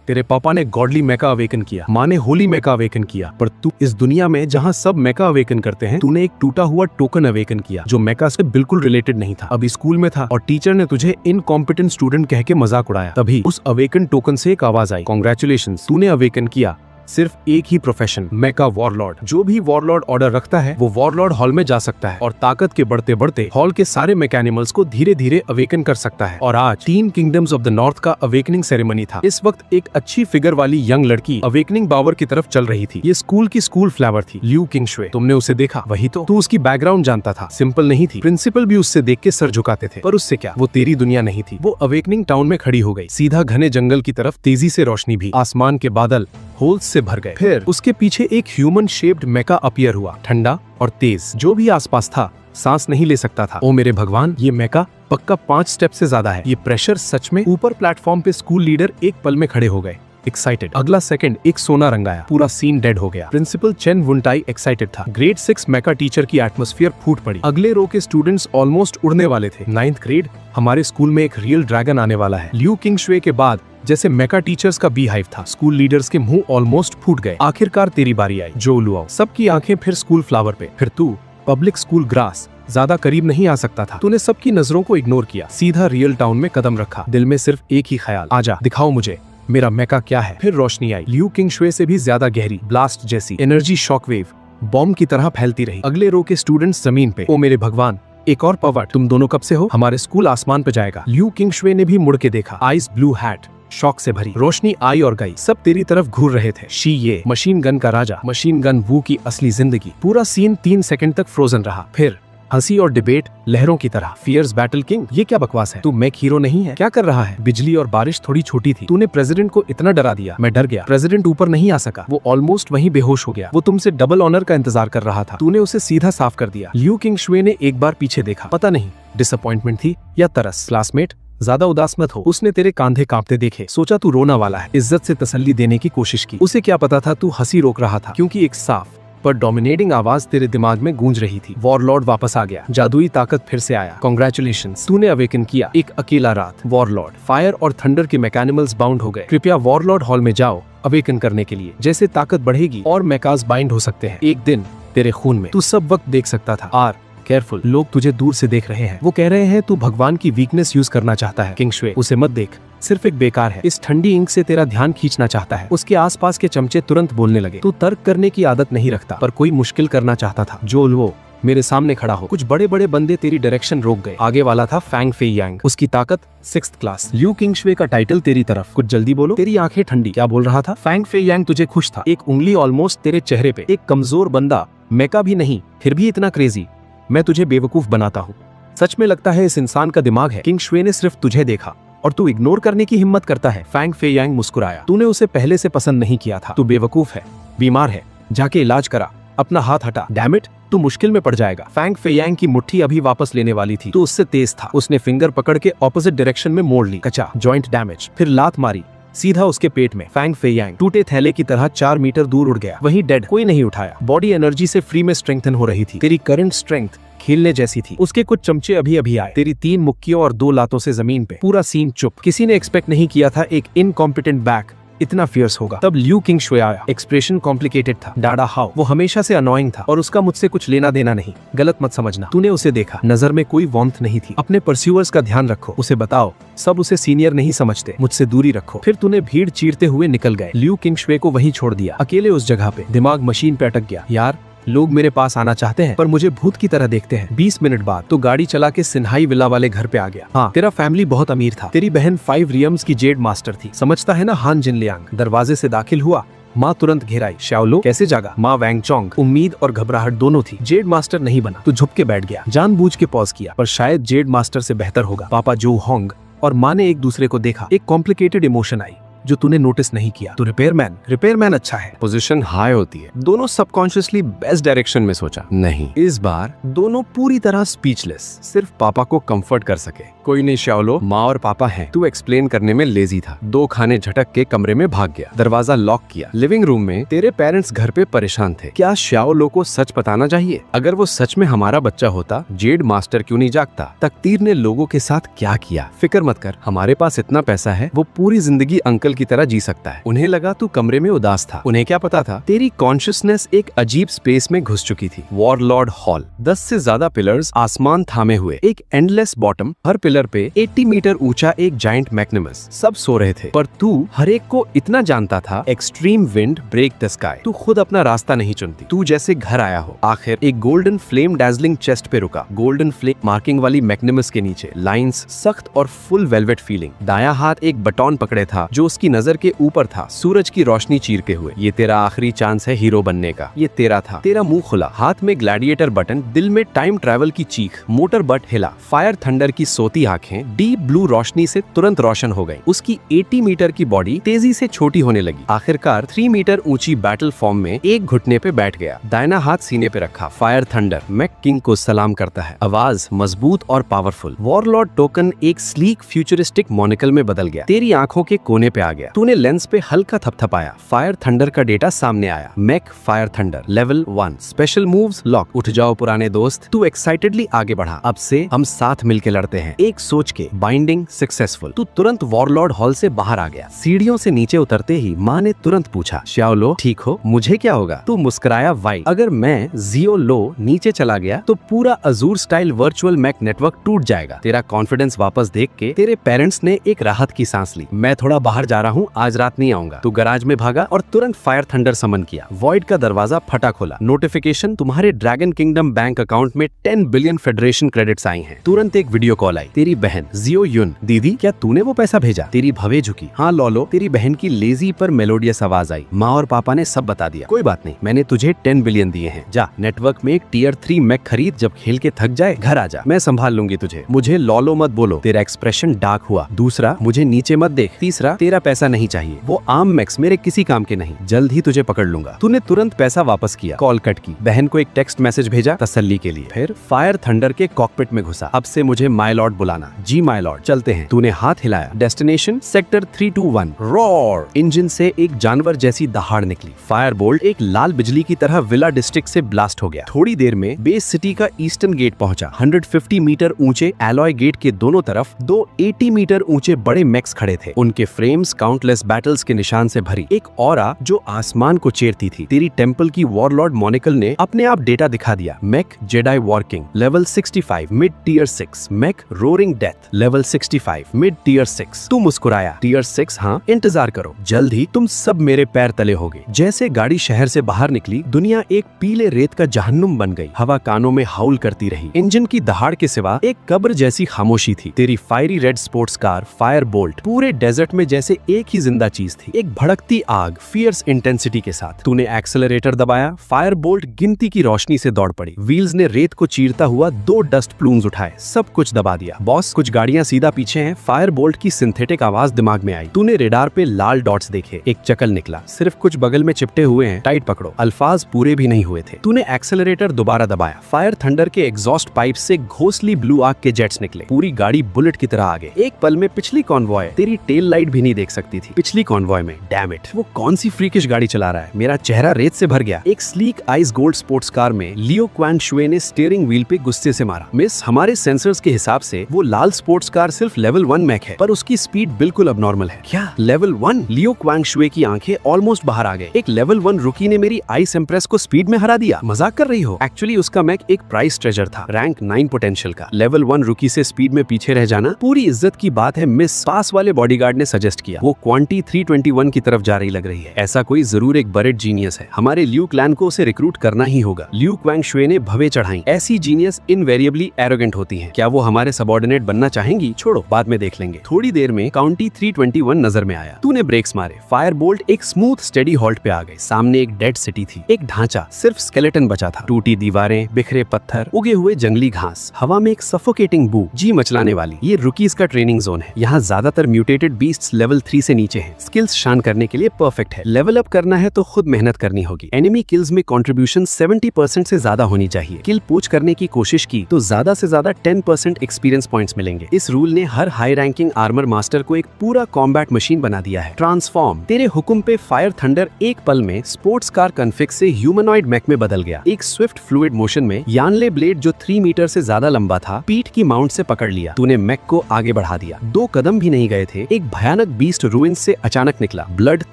तेरे पापा ने गॉडली मेका अवेकन किया, माँ ने होली मेका अवेकन किया, पर तू इस दुनिया में जहाँ सब मेका अवेकन करते हैं, तूने एक टूटा हुआ टोकन अवेकन किया जो मेका से बिल्कुल रिलेटेड नहीं था। अभी स्कूल में था और टीचर ने तुझे इनकॉम्पिटेंट स्टूडेंट कह के मजाक उड़ाया। तभी उस अवेकन टोकन से एक आवाज आई, कांग्रेचुलेशंस, तूने अवेकन किया सिर्फ एक ही प्रोफेशन, मेका वॉरलॉर्ड। जो भी वॉरलॉर्ड ऑर्डर रखता है वो वॉरलॉर्ड हॉल में जा सकता है और ताकत के बढ़ते बढ़ते हॉल के सारे मैकेनिमल्स को धीरे धीरे अवेकन कर सकता है। और आज 3 किंगडम्स ऑफ द नॉर्थ का अवेकनिंग सेरेमनी था। इस वक्त एक अच्छी फिगर वाली यंग लड़की अवेकनिंग बावर की तरफ चल रही थी। ये स्कूल की स्कूल फ्लावर थी, लियू किंगशुए। तुमने उसे देखा? वही तो। तू उसकी बैकग्राउंड जानता था, सिंपल नहीं थी। प्रिंसिपल भी उससे देख के सर झुकाते थे, पर उससे क्या, वो तेरी दुनिया नहीं थी। वो अवेकनिंग टाउन में खड़ी हो गई, सीधा घने जंगल की तरफ। तेजी से रोशनी भी, आसमान के बादल होल्स से भर गए। फिर उसके पीछे एक ह्यूमन शेप्ड मेका अपीयर हुआ, ठंडा और तेज। जो भी आसपास था सांस नहीं ले सकता था। ओ मेरे भगवान, ये मेका पक्का 5 स्टेप से ज्यादा है। ये प्रेशर सच में। ऊपर प्लेटफॉर्म पे स्कूल लीडर एक पल में खड़े हो गए, एक्साइटेड। अगला सेकंड एक सोना रंग आया, पूरा सीन डेड हो गया। प्रिंसिपल चेन वुनटाई एक्साइटेड था। ग्रेड 6 मेका टीचर की एटमॉस्फेयर फूट पड़ी। अगले रो के स्टूडेंट्स ऑलमोस्ट उड़ने वाले थे। 9th ग्रेड, हमारे स्कूल में एक रियल ड्रैगन आने वाला है। लियू किंगशुए के बाद जैसे मेका टीचर्स का बी हाइव था। स्कूल लीडर्स के मुंह ऑलमोस्ट फूट गए। आखिरकार तेरी बारी आई, जो लुआओ। सबकी आंखें फिर स्कूल फ्लावर पे, फिर तू पब्लिक स्कूल ग्रास। ज्यादा करीब नहीं आ सकता था। तूने सबकी नजरों को इग्नोर किया, सीधा रियल टाउन में कदम रखा। दिल में सिर्फ एक ही ख्याल, आजा दिखाओ मुझे मेरा मेका क्या है। फिर रोशनी आई, लियू किंगशुए से भी ज्यादा गहरी, ब्लास्ट जैसी एनर्जी शॉकवेव बॉम्ब की तरह फैलती रही। अगले रो के स्टूडेंट्स जमीन पे। ओ मेरे भगवान, एक और पवट। तुम दोनों कब से हो? हमारे स्कूल आसमान पे जाएगा। लियू किंगशुए ने भी मुड़ के देखा, आइस ब्लू हैट शॉक से भरी। रोशनी आई और गई, सब तेरी तरफ घूर रहे थे। शी ये मशीन गन का राजा, मशीन गन वू की असली जिंदगी। पूरा सीन 3 सेकंड तक फ्रोजन रहा। फिर हंसी और डिबेट लहरों की तरह। फियर्स बैटल किंग, ये क्या बकवास है? तू मैक हीरो नहीं है, क्या कर रहा है? बिजली और बारिश थोड़ी छोटी थी, तूने प्रेसिडेंट को इतना डरा दिया। मैं डर गया। प्रेसिडेंट ऊपर नहीं आ सका, वो ऑलमोस्ट वहीं बेहोश हो गया। वो तुमसे डबल ऑनर का इंतजार कर रहा था, तूने उसे सीधा साफ कर दिया। लियू किंगशुए ने एक बार पीछे देखा, पता नहीं डिसअपॉइंटमेंट थी या तरस। क्लासमेट, ज्यादा उदास मत हो। उसने तेरे कांधे कांपते देखे, सोचा तू रोना वाला है। इज्जत से तसल्ली देने की कोशिश की। उसे क्या पता था तू हंसी रोक रहा था, क्योंकि एक साफ पर डोमिनेटिंग आवाज तेरे दिमाग में गूंज रही थी। वॉरलॉर्ड वापस आ गया, जादुई ताकत फिर से आया। कांग्रेचुलेशंस, तूने अवेकन किया। एक अकेला रात, वॉरलॉर्ड। फायर और थंडर के मैकेनिमल्स बाउंड हो गए। कृपया वॉरलॉर्ड हॉल में जाओ अवेकन करने के लिए। जैसे ताकत बढ़ेगी और मेकास बाइंड हो सकते हैं एक दिन तेरे खून में। तू सब वक्त देख सकता था। आर केयरफुल, लोग तुझे दूर से देख रहे हैं। वो कह रहे हैं तू भगवान की वीकनेस यूज करना चाहता है। किंगशुए, उसे मत देख, सिर्फ एक बेकार है। इस ठंडी इंक से तेरा ध्यान खींचना चाहता है। उसके आसपास के चमचे तुरंत बोलने लगे। तू तर्क करने की आदत नहीं रखता, पर कोई मुश्किल करना चाहता था। जो वो मेरे सामने खड़ा हो। कुछ बड़े बड़े बंदे तेरी डायरेक्शन रोक गए। आगे वाला था फैंग फे यांग, उसकी ताकत 6th क्लास। लियू किंगशुए का टाइटल तेरी तरफ। कुछ जल्दी बोलो। तेरी आंखें ठंडी। क्या बोल रहा था? फैंग फे यांग तुझे खुश था। एक उंगली ऑलमोस्ट तेरे चेहरे पे। एक कमजोर बंदा, मेका भी नहीं, फिर भी इतना क्रेजी। मैं तुझे बेवकूफ बनाता हूँ। सच में लगता है इस इंसान का दिमाग है। किंगशुए ने सिर्फ तुझे देखा और तू इग्नोर करने की हिम्मत करता है। फैंग फे यांग मुस्कुराया। तूने उसे पहले से पसंद नहीं किया था। तू बेवकूफ है, बीमार है, जाके इलाज करा। अपना हाथ हटा। डैम इट, तू मुश्किल में पड़ जाएगा। फैंग फे यांग की मुट्ठी अभी वापस लेने वाली थी, तू उससे तेज था। उसने फिंगर पकड़ के ऑपोजिट डायरेक्शन में मोड़ ली। कचा, जॉइंट डैमेज। फिर लात मारी सीधा उसके पेट में। फैंग फे यांग टूटे थैले की तरह 4 मीटर दूर उड़ गया। वहीं डेड, कोई नहीं उठाया। बॉडी एनर्जी से फ्री में स्ट्रेंथन हो रही थी। तेरी करंट स्ट्रेंथ खेलने जैसी थी। उसके कुछ चमचे अभी अभी आए। तेरी 3 मुक्कियों और 2 लातों से जमीन पे। पूरा सीन चुप। किसी ने एक्सपेक्ट नहीं किया था एक इनकॉम्पिटेंट बैक इतना फियर्स होगा। तब लियू किंगशुए आया। एक्सप्रेशन कॉम्प्लिकेटेड था। डाडा हाउ, वो हमेशा से अनोइंग था और उसका मुझसे कुछ लेना देना नहीं। गलत मत समझना। तूने उसे देखा, नजर में कोई वार्मथ नहीं थी। अपने परस्यूअर्स का ध्यान रखो, उसे बताओ सब उसे सीनियर नहीं समझते। मुझसे दूरी रखो। फिर तूने भीड़ चीरते हुए निकल गए। लियू किंगशुए को वहीं छोड़ दिया, अकेले उस जगह पे। दिमाग मशीन पे अटक गया। यार, लोग मेरे पास आना चाहते हैं पर मुझे भूत की तरह देखते हैं। 20 मिनट बाद तो गाड़ी चला के सिन्हाई विला वाले घर पे आ गया। हाँ, तेरा फैमिली बहुत अमीर था। तेरी बहन 5 रियम्स की जेड मास्टर थी। समझता है ना हान जिनलियांग। दरवाजे से दाखिल हुआ, माँ तुरंत घेराई। शाओलो कैसे जागा? माँ वैंग चोंग। उम्मीद और घबराहट दोनों थी। जेड मास्टर नहीं बना, तू झुक के बैठ गया। जानबूझ के पॉज किया, पर शायद जेड मास्टर से बेहतर होगा। पापा जो होंग और माँ ने एक दूसरे को देखा। एक कॉम्प्लिकेटेड इमोशन आई जो तूने नोटिस नहीं किया। तो रिपेयरमैन अच्छा है, पोजीशन हाई होती है। दोनों सबकॉन्शियसली बेस्ट डायरेक्शन में सोचा। नहीं, इस बार दोनों पूरी तरह स्पीचलेस, सिर्फ पापा को कंफर्ट कर सके। कोई नहीं शाओलो, माँ और पापा हैं। तू एक्सप्लेन करने में लेजी था। 2 खाने झटक के कमरे में भाग गया। दरवाजा लॉक किया। लिविंग रूम में तेरे पेरेंट्स घर पे परेशान थे। क्या शाओलो को सच बताना चाहिए? अगर वो सच में हमारा बच्चा होता, जेड मास्टर क्यों नहीं जागता? तकदीर ने लोगों के साथ क्या किया? फिक्र मत कर, हमारे पास इतना पैसा है, वो पूरी जिंदगी अंकल की तरह जी सकता है। उन्हें लगा तू कमरे में उदास था। उन्हें क्या पता था तेरी कॉन्शियसनेस एक अजीब स्पेस में घुस चुकी थी। वॉरलॉर्ड हॉल, 10 से ज्यादा पिलर्स आसमान थामे हुए, एक एंडलेस बॉटम, हर पिलर पे 80 मीटर ऊंचा एक जायंट मैग्निमस। सब सो रहे थे पर तू हर एक को इतना जानता था। Extreme wind break the sky. तू खुद अपना रास्ता नहीं चुनती, तू जैसे घर आया हो। आखिर एक गोल्डन फ्लेम डैजलिंग चेस्ट पे रुका। गोल्डन फ्लेम मार्किंग वाली मैग्निमस के नीचे लाइंस, सख्त और फुल वेलवेट फीलिंग। दायां हाथ एक बटन पकड़े था जो उसकी नजर के ऊपर था, सूरज की रोशनी चीरते हुए। ये तेरा आखिरी चांस है हीरो बनने का। ये तेरा था। तेरा मुंह खुला, हाथ में ग्लैडिएटर बटन, दिल में टाइम ट्रैवल की चीख। मोटर बट हिला। फायर थंडर की सोती आंखें डीप ब्लू रोशनी से तुरंत रोशन हो गई। उसकी 80 मीटर की बॉडी तेजी से छोटी होने लगी। आखिरकार 3 मीटर ऊंची बैटल फॉर्म में एक घुटने पे बैठ गया, दाहिना हाथ सीने पे रखा। फायर थंडर मैक किंग को सलाम करता है। आवाज मजबूत और पावरफुल। वॉरलॉर्ड टोकन एक स्लीक फ्यूचरिस्टिक मोनिकल में बदल गया, तेरी आंखों के कोने पे आ गया। तूने लेंस पे हल्का थपथपाया। फायर थंडर का डेटा सामने आया। Mech fire thunder level 1, special moves lock. उठ जाओ पुराने दोस्त। तू एक्साइटेडली आगे बढ़ा। अब से हम साथ मिलके लड़ते हैं, एक सोच के। Binding successful. तू तुरंत वॉरलॉर्ड हॉल से बाहर आ गया। सीढ़ियों से नीचे उतरते ही माँ ने तुरंत पूछा, श्याओलो ठीक हो? मुझे क्या होगा? तू मुस्कुराया। वाई, अगर मैं जियो लो नीचे चला गया तो पूरा azure style virtual mech network टूट जाएगा। तेरा कॉन्फिडेंस वापस देख के तेरे पेरेंट्स ने एक राहत की सांस ली। मैं थोड़ा बाहर जा रहा हूँ, आज रात नहीं आऊंगा। तू गराज में भागा और तुरंत फायर थंडर समन किया। वॉइड का दरवाजा फटा खोला। नोटिफिकेशन, तुम्हारे ड्रैगन किंगडम बैंक अकाउंट में 10 बिलियन फेडरेशन क्रेडिट्स आई हैं। तुरंत एक वीडियो कॉल आई। तेरी बहन जियो युन, दीदी क्या तूने वो पैसा भेजा? तेरी भवे झुकी। हाँ लॉलो। तेरी बहन की लेजी पर मेलोडियस आवाज आई। माँ और पापा ने सब बता दिया। कोई बात नहीं, मैंने तुझे 10 बिलियन दिए हैं। जा नेटवर्क में एक टियर 3 मैक खरीद, जब खेल के थक जाए घर आ जा, मैं संभाल लूंगी तुझे। मुझे लॉलो मत बोलो। तेरा एक्सप्रेशन डार्क हुआ। दूसरा, मुझे नीचे मत देख। तीसरा, तेरा पैसा नहीं चाहिए, वो आम मैक्स मेरे किसी काम के नहीं, जल्द ही तुझे पकड़ लूंगा। तूने तुरंत पैसा वापस किया। कॉल कट की। बहन को एक टेक्स्ट मैसेज भेजा तसल्ली के लिए। फिर फायर थंडर के कॉकपिट में घुसा। अब से मुझे माय लॉर्ड बुलाना। जी माय लॉर्ड, चलते हैं। तूने हाथ हिलाया। Destination sector 321। रॉर। इंजन से एक जानवर जैसी दहाड़ निकली। फायर बोल्ट एक लाल बिजली की तरह विला डिस्ट्रिक्ट से ब्लास्ट हो गया। थोड़ी देर में बेस सिटी का ईस्टर्न गेट पहुंचा। 150 मीटर ऊंचे एलॉय गेट के दोनों तरफ 2 80 मीटर ऊंचे बड़े मैक्स खड़े थे। उनके फ्रेम्स काउंटलेस बैटल्स के निशान से भरी, एक ऑरा जो आसमान को चीरती थी। तेरी टेंपल की वॉरलॉर्ड मोनिकल ने अपने आप डेटा दिखा दिया। Mech Jedi war king level 65 mid tier 6। Mech roaring death level 65 mid tier 6। तू मुस्कुराया। टियर 6? हाँ, इंतजार करो, जल्द ही तुम सब मेरे पैर तले होगे। जैसे गाड़ी शहर से बाहर निकली, दुनिया एक पीले रेत का जहन्नुम बन गई। हवा कानों में हाउल करती रही। इंजन की दहाड़ के सिवा एक कब्र जैसी खामोशी थी। तेरी fiery red sports car Fire Boltt पूरे डेजर्ट में जैसे एक ही जिंदा चीज थी, एक भड़कती आग फियर्स इंटेंसिटी के साथ। तूने एक्सेलरेटर दबाया। फायर बोल्ट गिनती की रोशनी से दौड़ पड़ी। व्हील्स ने रेत को चीरता हुआ 2 डस्ट प्लूम्स उठाए, सब कुछ दबा दिया। बॉस, कुछ गाड़ियां सीधा पीछे हैं। फायर बोल्ट की सिंथेटिक आवाज दिमाग में आई। तूने रेडार पे लाल डॉट्स देखे। एक चकल निकला, सिर्फ कुछ बगल में चिपटे हुए हैं, टाइट पकड़ो। अल्फाज पूरे भी नहीं हुए थे। तूने एक्सेलरेटर दोबारा दबाया। फायर थंडर के एग्जॉस्ट पाइप से घोंसली ब्लू आग के जेट्स निकले। पूरी गाड़ी बुलेट की तरह आगे। एक पल में पिछली कॉन्वॉय तेरी टेल लाइट भी नहीं देख सकती थी। पिछली कॉन्वॉय में, डैम इट, वो कौन सी फ्रीकिश गाड़ी चला रहा है? मेरा चेहरा रेत से भर गया। एक sleek ice gold sports car में लियो क्वान शुए ने स्टीयरिंग व्हील पे गुस्से से मारा। मिस, हमारे सेंसर्स के हिसाब से वो लाल स्पोर्ट्स कार सिर्फ लेवल 1 मैक है, पर उसकी स्पीड बिल्कुल अबनॉर्मल है। क्या लेवल 1? लियो क्वांग शुए की आंखें ऑलमोस्ट बाहर आ गए। एक लेवल 1 रुकी ने मेरी आइस एम्प्रेस को स्पीड में हरा दिया? मजाक कर रही हो? एक्चुअली उसका मैक एक प्राइस ट्रेजर था, रैंक 9 पोटेंशियल का। लेवल 1 रुकी से स्पीड में पीछे रह जाना पूरी इज्जत की बात है मिस, पास वाले बॉडीगार्ड ने सजेस्ट किया। वो क्वांटी 321 की तरफ जा रही लग रही है। ऐसा कोई जरूर एक बरेड जीनियस है। हमारे ल्यू क्लैन को उसे रिक्रूट करना ही होगा। ल्यू क्वांग शुए ने भवे चढ़ाई। ऐसी जीनियस इनवेरिएबली एरोगेंट होती हैं। क्या वो हमारे सबऑर्डिनेट बनना चाहेंगी? छोड़ो, बाद में देख लेंगे। थोड़ी देर में काउंटी 321 नजर में आया। तूने ब्रेक्स मारे। फायर बोल्ट एक स्मूथ स्टेडी हॉल्ट पे आ गई। सामने एक डेड सिटी थी। एक ढांचा, सिर्फ स्केलेटन बचा था। टूटी दीवारें, बिखरे पत्थर, उगे हुए जंगली घास, हवा में एक सफोकेटिंग बू जी मचलाने वाली। ये रुकीज का ट्रेनिंग जोन है। यहाँ ज्यादातर म्यूटेटेड बीस्ट्स लेवल 3 से नीचे हैं। स्किल्स शान करने के लिए परफेक्ट है। लेवल अप करना है तो खुद मेहनत करनी होगी। एनिमी किल्स में कंट्रीब्यूशन 70% से ज्यादा होनी चाहिए। किल पूछ करने की कोशिश की तो ज्यादा से ज्यादा 10% एक्सपीरियंस पॉइंट्स मिलेंगे। इस रूल ने हर हाई रैंकिंग आर्मर मास्टर को एक पूरा कॉम्बैट मशीन बना दिया है। ट्रांसफॉर्म। तेरे हुक्म पे फायर थंडर एक पल में स्पोर्ट्स कार कन्फिग से ह्यूमनॉइड मैक में बदल गया। एक स्विफ्ट फ्लूइड मोशन में यानले ब्लेड जो 3 मीटर से ज्यादा लंबा था, पीठ की माउंट से पकड़ लिया। तूने मैक को आगे बढ़ा दिया। 2 कदम भी नहीं गए थे, एक भयानक बीस्ट रूइंस से अचानक निकला ब्लड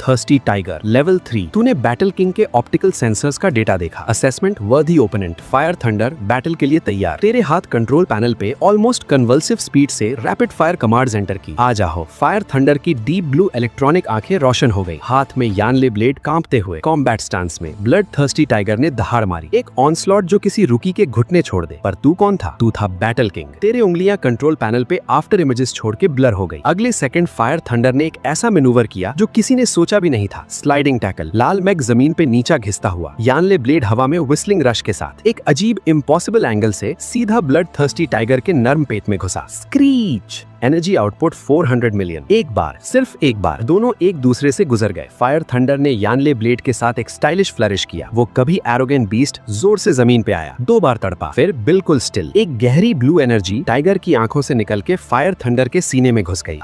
थर्स्टी टाइगर लेवल 3। तूने बैटल किंग के ऑप्टिकल सेंसर्स का डेटा देखा। असेसमेंट वर्दी ओपोनेंट, फायर थंडर बैटल के लिए तैयार। तेरे हाथ कंट्रोल पैनल पे ऑलमोस्ट कन्वल्सिव स्पीड से रैपिड फायर कमांड्स एंटर की। आ जाओ। फायर थंडर की डीप ब्लू इलेक्ट्रॉनिक आंखें रोशन हो गई। हाथ में यानले ब्लेड कांपते हुए कॉम्बैट स्टांस में ब्लड थर्स्टी टाइगर ने दहाड़ मारी। एक ऑनस्लॉट जो किसी रुकी के घुटने छोड़ दे। पर तू कौन था? तू था बैटल किंग। तेरे उंगलियां कंट्रोल पैनल पे आफ्टर इमेजेस छोड़ के ब्लर हो गई। अगले सेकंड फायर थंडर ने एक ऐसा मैनूवर किया जो किसी ने सोचा भी नहीं था। Sliding tackle. लाल मैग जमीन पे नीचा घिसता हुआ, यानले ब्लेड हवा में व्हिस्लिंग रश के साथ एक अजीब इम्पॉसिबल एंगल से सीधा ब्लड थर्स्टी टाइगर के नर्म पेट में घुसा। स्क्रीच। Energy output 400 million. एक बार, सिर्फ एक बार दोनों एक दूसरे से गुजर गए। फायर थंडर ने यानले ब्लेड के साथ एक स्टाइलिश फ्लरिश किया। वो कभी एरोगेंट बीस्ट जोर से जमीन पे आया, 2 बार तड़पा, फिर बिल्कुल स्टिल। एक गहरी ब्लू एनर्जी टाइगर की आंखों से निकल के फायर थंडर के सीने में घुस गई।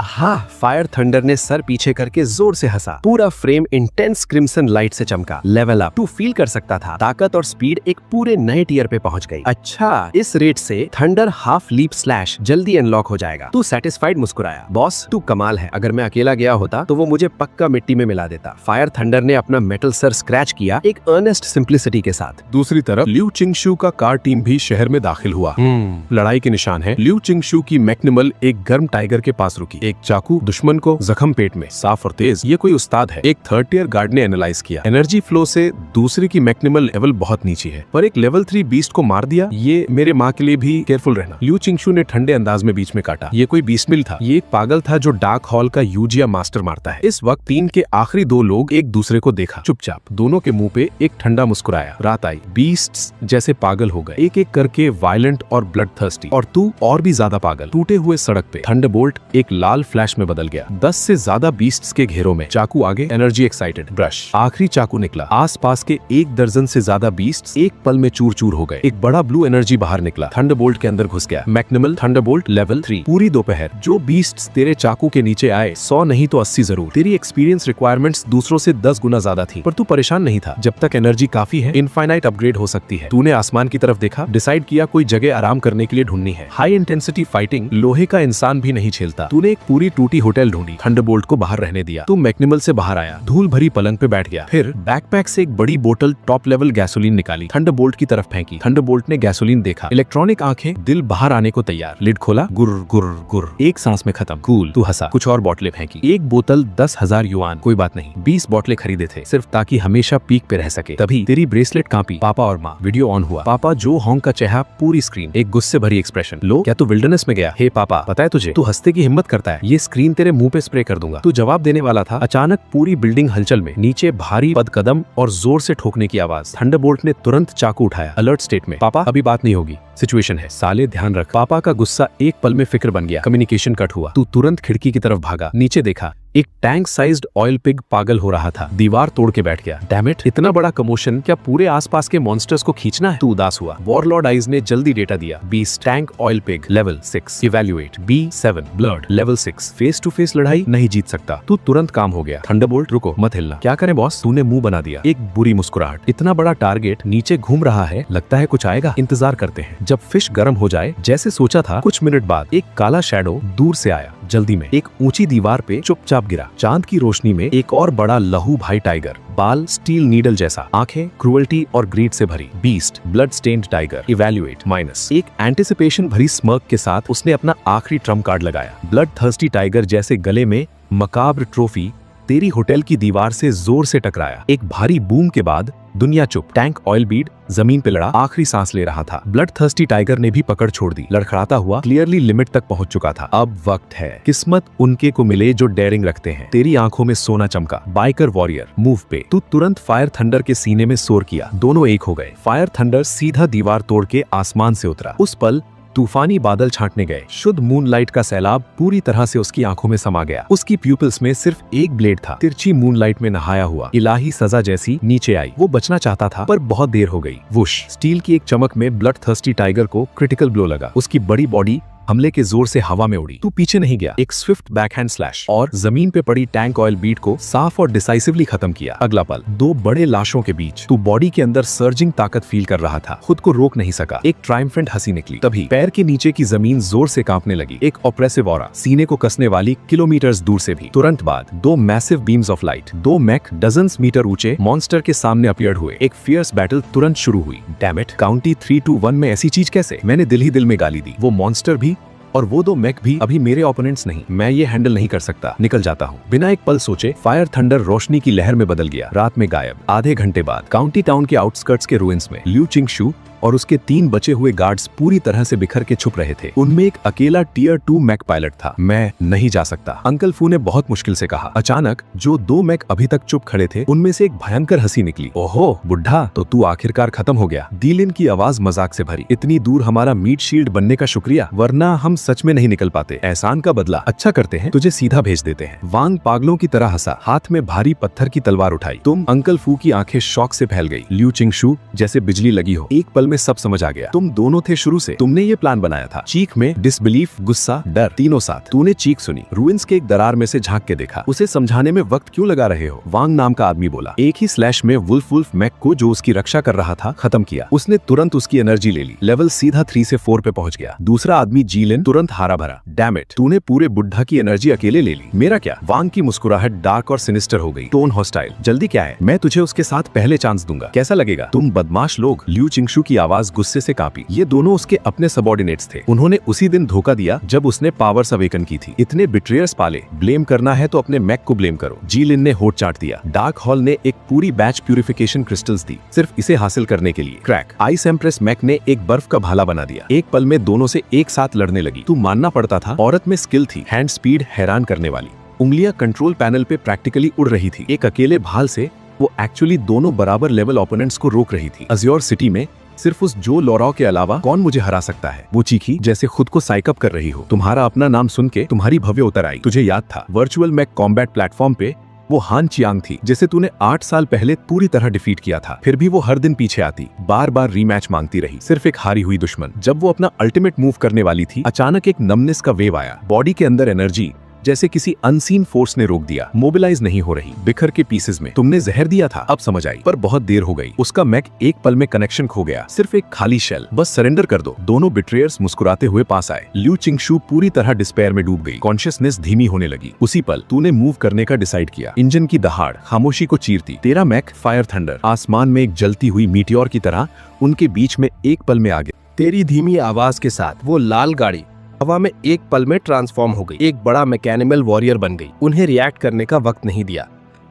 फायर थंडर ने सर पीछे करके जोर से हंसा। पूरा फ्रेम इंटेंस क्रिम्सन लाइट से चमका। Level up. तू फील कर सकता था ताकत और स्पीड एक पूरे नए टियर पे पहुंच गई। अच्छा, इस रेट से थंडर हाफ लीप स्लैश जल्दी अनलॉक हो जाएगा। तू सेटिस्फाइड मुस्कुराया। बॉस, तू कमाल है। अगर मैं अकेला गया होता तो वो मुझे पक्का मिट्टी में मिला देता। फायर थंडर ने अपना मेटल सर स्क्रैच किया एक अर्नेस्ट सिंप्लिसिटी के साथ। दूसरी तरफ लिu चिंगशू का कार टीम भी शहर में दाखिल हुआ। लड़ाई के निशान है। लिu चिंगशू की मैक्निमल एक गर्म टाइगर के पास रुकी। एक चाकू दुश्मन को जख्म पेट में, साफ और तेज। ये कोई उस्ताद है। एक 3rd टियर गार्ड ने एनालाइज किया। एनर्जी फ्लो से दूसरी की मैक्निमल लेवल बहुत नीचे है, पर एक लेवल 3 बीस्ट को मार दिया। ये मेरे माँ के लिए भी केयरफुल रहना। लिu चिंगशू ने ठंडे अंदाज में बीच में काटा। ये कोई बीस्ट मिल था? ये एक पागल था जो डार्क हॉल का यूजिया मास्टर मारता है। इस वक्त टीम के आखिरी 2 लोग एक दूसरे को देखा। चुपचाप दोनों के मुंह पे एक ठंडा मुस्कुराया। रात आई। बीस्ट्स जैसे पागल हो गए, एक एक करके वायलेंट और ब्लड थर्स्टी। और तू और भी ज्यादा पागल। टूटे हुए सड़क पे थंडरबोल्ट एक लाल फ्लैश में बदल गया। 10 से ज्यादा बीस्ट्स के घेरों में। चाकू आगे, एनर्जी एक्साइटेड। ब्रश। आखिरी चाकू निकला। आसपास के 1 दर्जन से ज्यादा बीस्ट्स एक पल में चूर चूर हो गए। एक बड़ा ब्लू एनर्जी बाहर निकला, थंडरबोल्ट के अंदर घुस गया। मैक्निमल थंडरबोल्ट लेवल 3। पूरी दोपहर जो बीस्ट्स तेरे चाकू के नीचे आए, 100 नहीं तो 80 जरूर। तेरी एक्सपीरियंस रिक्वायरमेंट्स दूसरों से 10 गुना ज्यादा थी, पर तू परेशान नहीं था। जब तक एनर्जी काफी है, इनफाइनाइट अपग्रेड हो सकती है। तूने आसमान की तरफ देखा, डिसाइड किया कोई जगह आराम करने के लिए ढूंढनी है। हाई इंटेंसिटी फाइटिंग लोहे का इंसान भी नहीं झेलता। तूने एक पूरी टूटी होटल ढूंढी, थंडरबोल्ट को बाहर रहने दिया। तू मैक्निमल से बाहर आया, धूल भरी पलंग पे बैठ गया। फिर बैकपैक से एक बड़ी बोतल टॉप लेवल गैसोलीन निकाली, थंडरबोल्ट की तरफ फेंकी। थंडरबोल्ट ने गैसोलीन देखा। इलेक्ट्रॉनिक आंखें दिल बाहर आने को तैयार। लिड खोला, गुर गुर गुर। एक सांस में खत्म। कूल। तू हंसा। कुछ और बोतलें फेंकी। एक बोतल 10,000 युआन। कोई बात नहीं, 20 बोतलें खरीदे थे सिर्फ ताकि हमेशा पीक पे रह सके। तभी तेरी ब्रेसलेट कांपी। पापा और माँ। वीडियो ऑन हुआ। पापा जो होंग का चेहरा, पूरी स्क्रीन, एक गुस्से भरी एक्सप्रेशन। लो, क्या तू विल्डरनेस में गया? हे पापा, पता है तुझे, तू हंसते की हिम्मत करता है, ये स्क्रीन तेरे मुंह पे स्प्रे कर दूंगा। तू जवाब देने वाला था, अचानक पूरी बिल्डिंग हलचल में। नीचे भारी पदकदम और जोर से ठोकने की आवाज। थंडरबोल्ट ने तुरंत चाकू उठाया, अलर्ट स्टेट में। पापा, अभी बात नहीं होगी, सिचुएशन है। साले ध्यान रख। पापा का गुस्सा एक पल में फिक्र बन गया। कम्युनिकेशन कट हुआ। तू तुरंत खिड़की की तरफ भागा। नीचे देखा, एक टैंक साइज्ड ऑयल पिग पागल हो रहा था। दीवार तोड़ के बैठ गया। डैम इट, इतना बड़ा कमोशन, क्या पूरे आसपास के मॉन्स्टर्स को खींचना है? तू उदास हुआ। वॉरलॉर्ड आइज ने जल्दी डेटा दिया। Beast, tank oil pig level 6, evaluate B7, blood level 6। Face to face लड़ाई नहीं जीत सकता। तू तुरंत काम हो गया। थंडरबोल्ट, रुको, मत हिलना। क्या करें बॉस? तूने मुंह बना दिया। एक बुरी मुस्कुराहट। इतना बड़ा टारगेट नीचे घूम रहा है, लगता है कुछ आएगा। इंतजार करते हैं जब फिश गर्म हो जाए। जैसे सोचा था, कुछ मिनट बाद एक काला शैडो दूर से आया। जल्दी में एक ऊंची दीवार पे चुपचाप गिरा। चांद की रोशनी में एक और बड़ा लहू भाई टाइगर, बाल स्टील नीडल जैसा, आंखें क्रुएल्टी और ग्रीड से भरी। Beast, blood stained tiger, evaluate -। एक एंटिसिपेशन भरी स्मर्क के साथ उसने अपना आखिरी ट्रम्प कार्ड लगाया। ब्लड थर्स्टी टाइगर जैसे गले में मकाब्र ट्रॉफी तेरी होटल की दीवार से जोर से टकराया। एक भारी बूम के बाद दुनिया चुप। टैंक ऑयल बीड जमीन पे लड़ा, आखिरी सांस ले रहा था। ब्लड थर्स्टी टाइगर ने भी पकड़ छोड़ दी, लड़खड़ाता हुआ क्लियरली लिमिट तक पहुंच चुका था। अब वक्त है। किस्मत उनके को मिले जो डेयरिंग रखते हैं। तेरी आंखों में सोना चमका। बाइकर वॉरियर, मूव पे। तू तुरंत फायर थंडर के सीने में सोर किया। दोनों एक हो गए। फायर थंडर सीधा दीवार तोड़ के आसमान से उतरा। उस पल तूफानी बादल छांटने गए। शुद्ध मूनलाइट का सैलाब पूरी तरह से उसकी आंखों में समा गया। उसकी प्यूपिल्स में सिर्फ एक ब्लेड था, तिरछी मूनलाइट में नहाया हुआ, इलाही सजा जैसी नीचे आई। वो बचना चाहता था पर बहुत देर हो गई। वुश, स्टील की एक चमक में ब्लड थर्स्टी टाइगर को क्रिटिकल ब्लो लगा। उसकी बड़ी बॉडी हमले के जोर से हवा में उड़ी। तू पीछे नहीं गया, एक स्विफ्ट बैकहैंड स्लैश और जमीन पे पड़ी टैंक ऑयल बीट को साफ और डिसाइसिवली खत्म किया। अगला पल, दो बड़े लाशों के बीच तू बॉडी के अंदर सर्जिंग ताकत फील कर रहा था, खुद को रोक नहीं सका। एक ट्रायम्फेंट हंसी निकली। तभी पैर के नीचे की जमीन जोर से कांपने लगी, एक ऑप्रेसिव ऑरा, सीने को कसने वाली, किलोमीटर्स दूर से भी। तुरंत बाद दो मैसिव बीम्स ऑफ लाइट, दो मैक डजन्स मीटर ऊंचे मॉन्स्टर के सामने अपीयर्ड हुए। एक फियर्स बैटल तुरंत शुरू हुई। डैम इट, काउंटी 3, 2, 1 में ऐसी चीज कैसे? मैंने दिल ही दिल में गाली दी। वो मॉन्स्टर भी और वो दो मैक भी अभी मेरे ओपोनेंट्स नहीं। मैं ये हैंडल नहीं कर सकता, निकल जाता हूँ। बिना एक पल सोचे फायर थंडर रोशनी की लहर में बदल गया, रात में गायब। आधे घंटे बाद काउंटी टाउन के आउटस्कर्ट्स के रुइंस में लियू चिंगशू और उसके 3 बचे हुए गार्ड्स पूरी तरह से बिखर के छुप रहे थे। उनमें एक अकेला टियर 2 मैक पायलट था। मैं नहीं जा सकता, अंकल फू ने बहुत मुश्किल से कहा। अचानक जो 2 मैक अभी तक चुप खड़े थे उनमें से एक भयंकर हंसी निकली। ओहो बुढ़ा, तो तू आखिरकार खत्म हो गया। दीलिन की आवाज मजाक से भरी। इतनी दूर हमारा मीट शील्ड बनने का शुक्रिया, वरना हम सच में नहीं निकल पाते। एहसान का बदला अच्छा करते हैं, तुझे सीधा भेज देते हैं। वांग पागलों की तरह हंसा, हाथ में भारी पत्थर की तलवार उठाई। तुम? अंकल फू की आंखें शौक से फैल गई। लियू चिंगशू जैसे बिजली लगी हो। एक पल में सब समझ आ गया। तुम दोनों थे शुरू से, तुमने ये प्लान बनाया था। चीख में डिसबिलीफ, गुस्सा, डर, तीनों साथ। तूने चीख सुनी, रुइंस के एक दरार में से झांक के देखा। उसे समझाने में वक्त क्यों लगा रहे हो? वांग नाम का आदमी बोला। एक ही स्लैश में वुल्फ मैक को, जो उसकी रक्षा कर रहा था, खत्म किया। उसने तुरंत उसकी एनर्जी ले ली। लेवल सीधा 3 से 4 पे पहुंच गया। दूसरा आदमी जीलिन तुरंत हारा भरा। डैम इट, तूने पूरे बुढ़ा की एनर्जी अकेले ले ली। मेरा क्या? वांग की मुस्कुराहट डार्क और सिनिस्टर हो गई, टोन हॉस्टाइल। जल्दी क्या है? मैं तुझे उसके साथ पहले चांस दूंगा, कैसा लगेगा? तुम बदमाश लोग। लियू चिंगशू की आवाज गुस्से से कांपी। ये दोनों उसके अपने सबऑर्डिनेट्स थे। उन्होंने उसी दिन धोखा दिया जब उसने पावर्स अवेकन की थी। इतने बिट्रेयर्स पाले, ब्लेम करना है तो अपने मैक को ब्लेम करो। जीलिन ने होठ चाट दिया। डार्क हॉल ने एक पूरी बैच प्यूरिफिकेशन क्रिस्टल्स दी सिर्फ इसे हासिल करने के लिए। क्रैक, आइस एम्प्रेस मैक ने एक बर्फ का भाला बना दिया। एक पल में दोनों से एक साथ लड़ने लगी। तू मानना पड़ता था, औरत में स्किल थी, हैंड स्पीड हैरान करने वाली। उंगलियां कंट्रोल पैनल पे प्रैक्टिकली उड़ रही थी। एक अकेले भाल से वो एक्चुअली दोनों बराबर लेवल ओपोनेंट्स को रोक रही थी। अज्योर सिटी में सिर्फ उस जो लॉरा के अलावा कौन मुझे हरा सकता है? वो चीखी जैसे खुद को साइकअप कर रही हो। तुम्हारा अपना नाम सुन के तुम्हारी भव्य उतर आई। तुझे याद था वर्चुअल मैक कॉम्बैट प्लेटफॉर्म पे वो हान चियांग थी जिसे तूने 8 साल पहले पूरी तरह डिफीट किया था। फिर भी वो हर दिन पीछे आती, बार बार रीमैच मांगती रही, सिर्फ एक हारी हुई दुश्मन। जब वो अपना अल्टीमेट मूव करने वाली थी, अचानक एक नमनेस का वेव आया। बॉडी के अंदर एनर्जी जैसे किसी अनसीन फोर्स ने रोक दिया। मोबिलाइज नहीं हो रही, बिखर के पीसेस में। तुमने जहर दिया था, अब समझ आई, पर बहुत देर हो गई। उसका मैक एक पल में कनेक्शन खो गया, सिर्फ एक खाली शेल। बस सरेंडर कर दो। दोनों बिट्रेयर्स मुस्कुराते हुए पास आए। लियू चिंगशू पूरी तरह डिस्पेयर में डूब गई। कॉन्शियसनेस धीमी होने लगी। उसी पल तूने मूव करने का डिसाइड किया। इंजन की दहाड़ खामोशी को चीरती। तेरा मैक फायर थंडर आसमान में एक जलती हुई मीटियोर की तरह उनके बीच में एक पल में आ गया। तेरी धीमी आवाज के साथ वो लाल गाड़ी हवा में एक पल में ट्रांसफॉर्म हो गई, एक बड़ा मैकेनिमल वॉरियर बन गई। उन्हें रिएक्ट करने का वक्त नहीं दिया।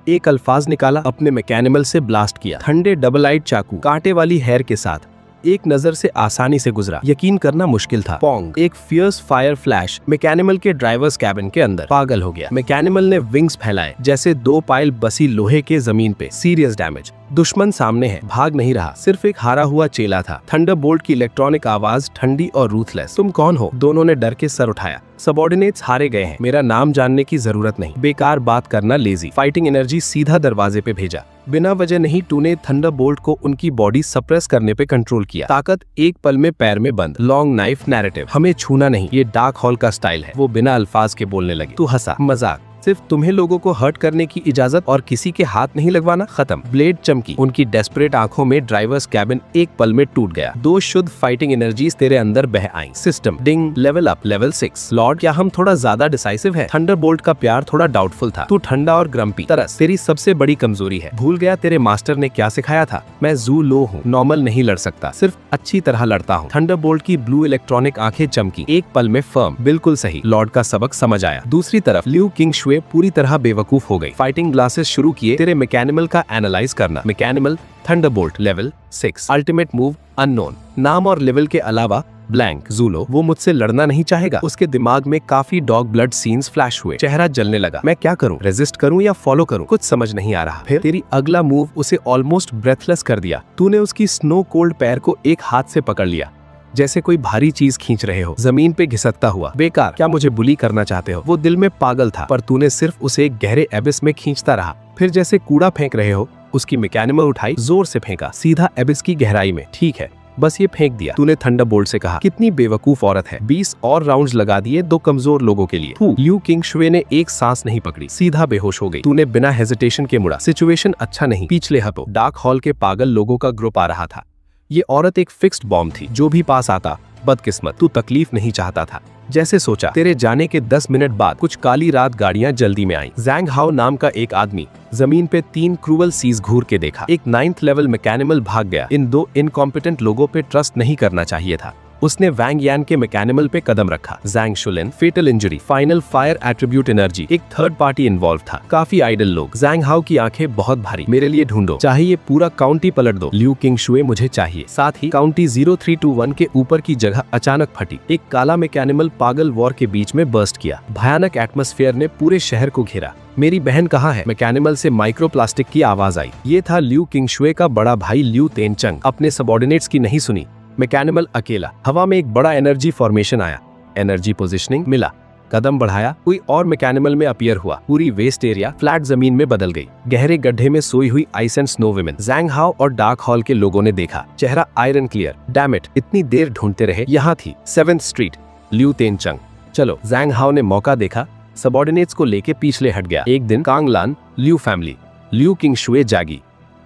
एक अल्फाज निकाला, अपने मैकेनिमल से ब्लास्ट किया। ठंडे डबल आइड चाकू कांटे वाली हेयर के साथ एक नजर से आसानी से गुजरा। यकीन करना मुश्किल था। पोंग, एक फियर्स फायर फ्लैश मैकेनिमल के ड्राइवर्स कैबिन के अंदर। पागल हो गया। मैकेनिमल ने विंग्स फैलाए जैसे 2 पाइल बसी लोहे के जमीन पे। Serious damage. दुश्मन सामने है, भाग नहीं रहा, सिर्फ एक हारा हुआ चेला था। थंडरबोल्ट की इलेक्ट्रॉनिक आवाज ठंडी और रूथलेस। तुम कौन हो? दोनों ने डर के सर उठाया। सबऑर्डिनेट्स हारे गए हैं, मेरा नाम जानने की जरूरत नहीं। बेकार बात करना, लेजी। फाइटिंग एनर्जी सीधा दरवाजे पे भेजा। बिना वजह नहीं टूने थंडरबोल्ट को उनकी बॉडी सप्रेस करने पे कंट्रोल किया। ताकत एक पल में पैर में बंद। लॉन्ग नाइफ नैरेटिव, हमें छूना नहीं, ये डार्क हॉल का स्टाइल है। वो बिना अल्फाज के बोलने लगे। तू हंसा। मजाक, सिर्फ तुम्हें लोगों को हर्ट करने की इजाजत और किसी के हाथ नहीं लगवाना। खत्म। ब्लेड चमकी। उनकी डेस्परेट आंखों में ड्राइवर्स कैबिन एक पल में टूट गया। 2 शुद्ध फाइटिंग एनर्जीज तेरे अंदर बह आई। सिस्टम डिंग, लेवल अप, लेवल 6। लॉर्ड, क्या हम थोड़ा ज्यादा डिसाइसिव है? थंडरबोल्ट का प्यार थोड़ा डाउटफुल था। तू ठंडा और ग्रम्पी। तरस तेरी सबसे बड़ी कमजोरी है। भूल गया तेरे मास्टर ने क्या सिखाया था? मैं जू लो हूँ, नॉर्मल नहीं लड़ सकता, सिर्फ अच्छी तरह लड़ता हूँ। थंडरबोल्ट की ब्लू इलेक्ट्रॉनिक आंखें चमकी। एक पल में फर्म। बिल्कुल सही, लॉर्ड का सबक समझ आया। दूसरी तरफ लियू किंगशुए पूरी तरह बेवकूफ हो गई। फाइटिंग ग्लासेस शुरू किए तेरे मैकेनिमल का एनालाइज करना। मैकेनिमल thunderbolt level 6। Ultimate move unknown. नाम और लेवल के अलावा ब्लैंक। जूलो, वो मुझसे लड़ना नहीं चाहेगा। उसके दिमाग में काफी डॉग ब्लड सीन्स फ्लैश हुए। चेहरा जलने लगा। मैं क्या करूं? रेजिस्ट करूं या फॉलो करूं? कुछ समझ नहीं आ रहा। फिर तेरी अगला मूव उसे ऑलमोस्ट ब्रेथलेस कर दिया। तूने उसकी स्नो कोल्ड पैर को एक हाथ से पकड़ लिया जैसे कोई भारी चीज खींच रहे हो, जमीन पे घिसकता हुआ। बेकार, क्या मुझे बुली करना चाहते हो? वो दिल में पागल था, पर तूने सिर्फ उसे एक गहरे एबिस में खींचता रहा। फिर जैसे कूड़ा फेंक रहे हो, उसकी मैकेनिमल उठाई, जोर से फेंका, सीधा एबिस की गहराई में। ठीक है, बस ये फेंक दिया। तूने थंडरबोल्ट से कहा, कितनी बेवकूफ औरत है। 20 और राउंड्स लगा दिए 2 कमजोर लोगों के लिए। ल्यू किंगशुए ने एक सांस नहीं पकड़ी, सीधा बेहोश हो गई। तूने बिना हेजिटेशन के मुड़ा। सिचुएशन अच्छा नहीं। पिछले हफ्तों डार्क हॉल के पागल लोगों का ग्रुप आ रहा था। ये औरत एक फिक्स्ड बॉम्ब थी, जो भी पास आता बदकिस्मत। तू तकलीफ नहीं चाहता था। जैसे सोचा। तेरे जाने के 10 मिनट बाद कुछ काली रात गाड़ियां जल्दी में आईं। जैंग हाओ नाम का एक आदमी जमीन पे 3 क्रूअल सीज घूर के देखा। एक 9th लेवल मैकेनिमल भाग गया। इन 2 इनकॉम्पिटेंट लोगों पे ट्रस्ट नहीं करना चाहिए था। उसने वैंग यान के मैकेनिमल पे कदम रखा। Zhang Shulin, fatal injury, final fire attribute energy. एक थर्ड पार्टी इन्वॉल्व था। काफी आइडल लोग। जैंग हाओ की आंखें बहुत भारी। मेरे लिए ढूंढो, चाहे ये पूरा काउंटी पलट दो। ल्यू किंगशुए मुझे चाहिए। साथ ही काउंटी 0321 के ऊपर की जगह अचानक फटी। एक काला मैकेनिमल पागल वॉर के बीच में बर्स्ट किया। भयानक एटमॉस्फेयर ने पूरे शहर को घेरा। मेरी बहन कहाँ है? मैकेनिमल से माइक्रोप्लास्टिक की आवाज आई। ये था ल्यू किंगशुए का बड़ा भाई ल्यू तेनचंग। अपने सबऑर्डिनेट्स की नहीं सुनी। मैकेनिमल अकेला। हवा में एक बड़ा एनर्जी फॉर्मेशन आया। एनर्जी पोजीशनिंग मिला। कदम बढ़ाया, कोई और मैकेनिमल में अपीयर हुआ। पूरी वेस्ट एरिया फ्लैट जमीन में बदल गई। गहरे गड्ढे में सोई हुई आइस एंड स्नो वुमेन। जैंग हाओ और डार्क हॉल के लोगों ने देखा। चेहरा आयरन क्लियर। डैम इट, इतनी देर ढूंढते रहे। यहाँ थी 7th स्ट्रीट, ल्यू तेनचंग। चलो। जैंग हाओ ने मौका देखा, सबऑर्डिनेट्स को लेके पिछले हट गया। एक दिन कांगलान, ल्यू फैमिली, ल्यू किंगशुए जागी।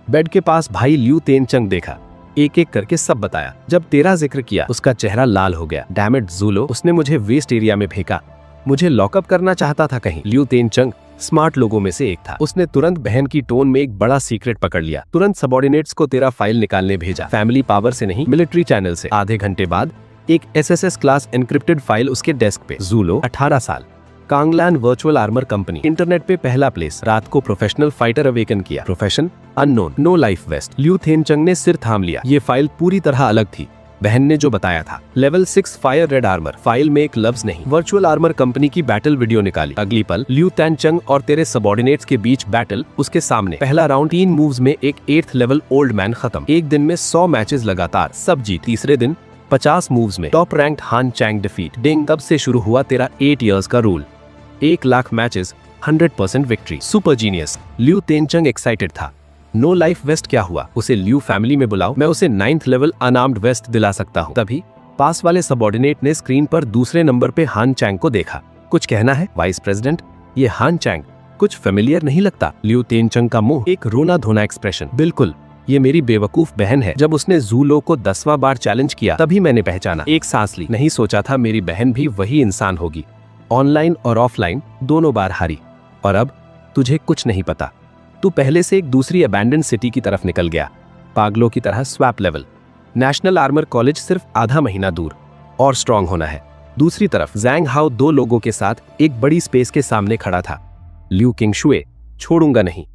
बेड के पास भाई ल्यू तेनचंग देखा। एक एक करके सब बताया। जब तेरा जिक्र किया, उसका चेहरा लाल हो गया। डैम इट ज़ूलो, उसने मुझे वेस्ट एरिया में फेंका। मुझे लॉकअप करना चाहता था कहीं। ल्यू तेनचंग स्मार्ट लोगों में से एक था। उसने तुरंत बहन की टोन में एक बड़ा सीक्रेट पकड़ लिया। तुरंत सबऑर्डिनेट्स को तेरा फाइल निकालने भेजा। फैमिली पावर से नहीं, मिलिट्री चैनल से। आधे घंटे बाद एक SSS क्लास एनक्रिप्टेड फाइल उसके डेस्क पे। ज़ूलो, 18 साल, कांगलान वर्चुअल आर्मर कंपनी, इंटरनेट पे पहला प्लेस। रात को प्रोफेशनल फाइटर अवेकन किया। Profession unknown, no life west. Liu Tiancheng ने सिर थाम लिया। ये फाइल पूरी तरह अलग थी। बहन ने जो बताया था। Level 6 fire red armour. File में एक लफ्ज नहीं। वर्चुअल आर्मर कंपनी की बैटल वीडियो निकाली। अगली पल ल्यू तेनचंग और तेरे सबऑर्डिनेट्स के बीच बैटल। उसके सामने पहला राउंड 3 मूव्स में एक 8th लेवल ओल्ड मैन खत्म। एक दिन में 100 मैचेस लगातार, सब जीत। तीसरे दिन 50 मूव्स में top ranked Han Chang defeat. Ding, तब से शुरू हुआ तेरा 8 इयर्स का रूल। 1 lakh matches, 100% victory. Super genius. Liu Tiancheng excited था। नो लाइफ वेस्ट क्या हुआ? उसे ल्यू फैमिली में बुलाओ, मैं उसे 9th लेवल अनआर्म्ड वेस्ट दिला सकता हूँ। तभी पास वाले सबऑर्डिनेट ने स्क्रीन पर दूसरे नंबर पे हान चैंग को देखा। कुछ कहना है वाइस प्रेसिडेंट? ये हान चैंग कुछ फेमिलियर नहीं लगता? ल्यू तेनचंग का मुंह एक रोना धोना एक्सप्रेशन। बिल्कुल, ये मेरी बेवकूफ बहन है। जब उसने ज़ूलो को 10वां बार चैलेंज किया, तभी मैंने पहचाना। एक सांस ली। नहीं सोचा था मेरी बहन भी वही इंसान होगी। ऑनलाइन और ऑफलाइन दोनों बार हारी। और अब तुझे कुछ नहीं पता। तू पहले से एक दूसरी अबैंडन्ड सिटी की तरफ निकल गया। पागलों की तरह swap level. National armour college सिर्फ आधा महीना दूर। और स्ट्रांग होना है। दूसरी तरफ जैंग हाओ 2 लोगों के साथ एक बड़ी स्पेस के सामने खड़ा था। ल्यू किंगशुए, छोड़ूंगा नहीं।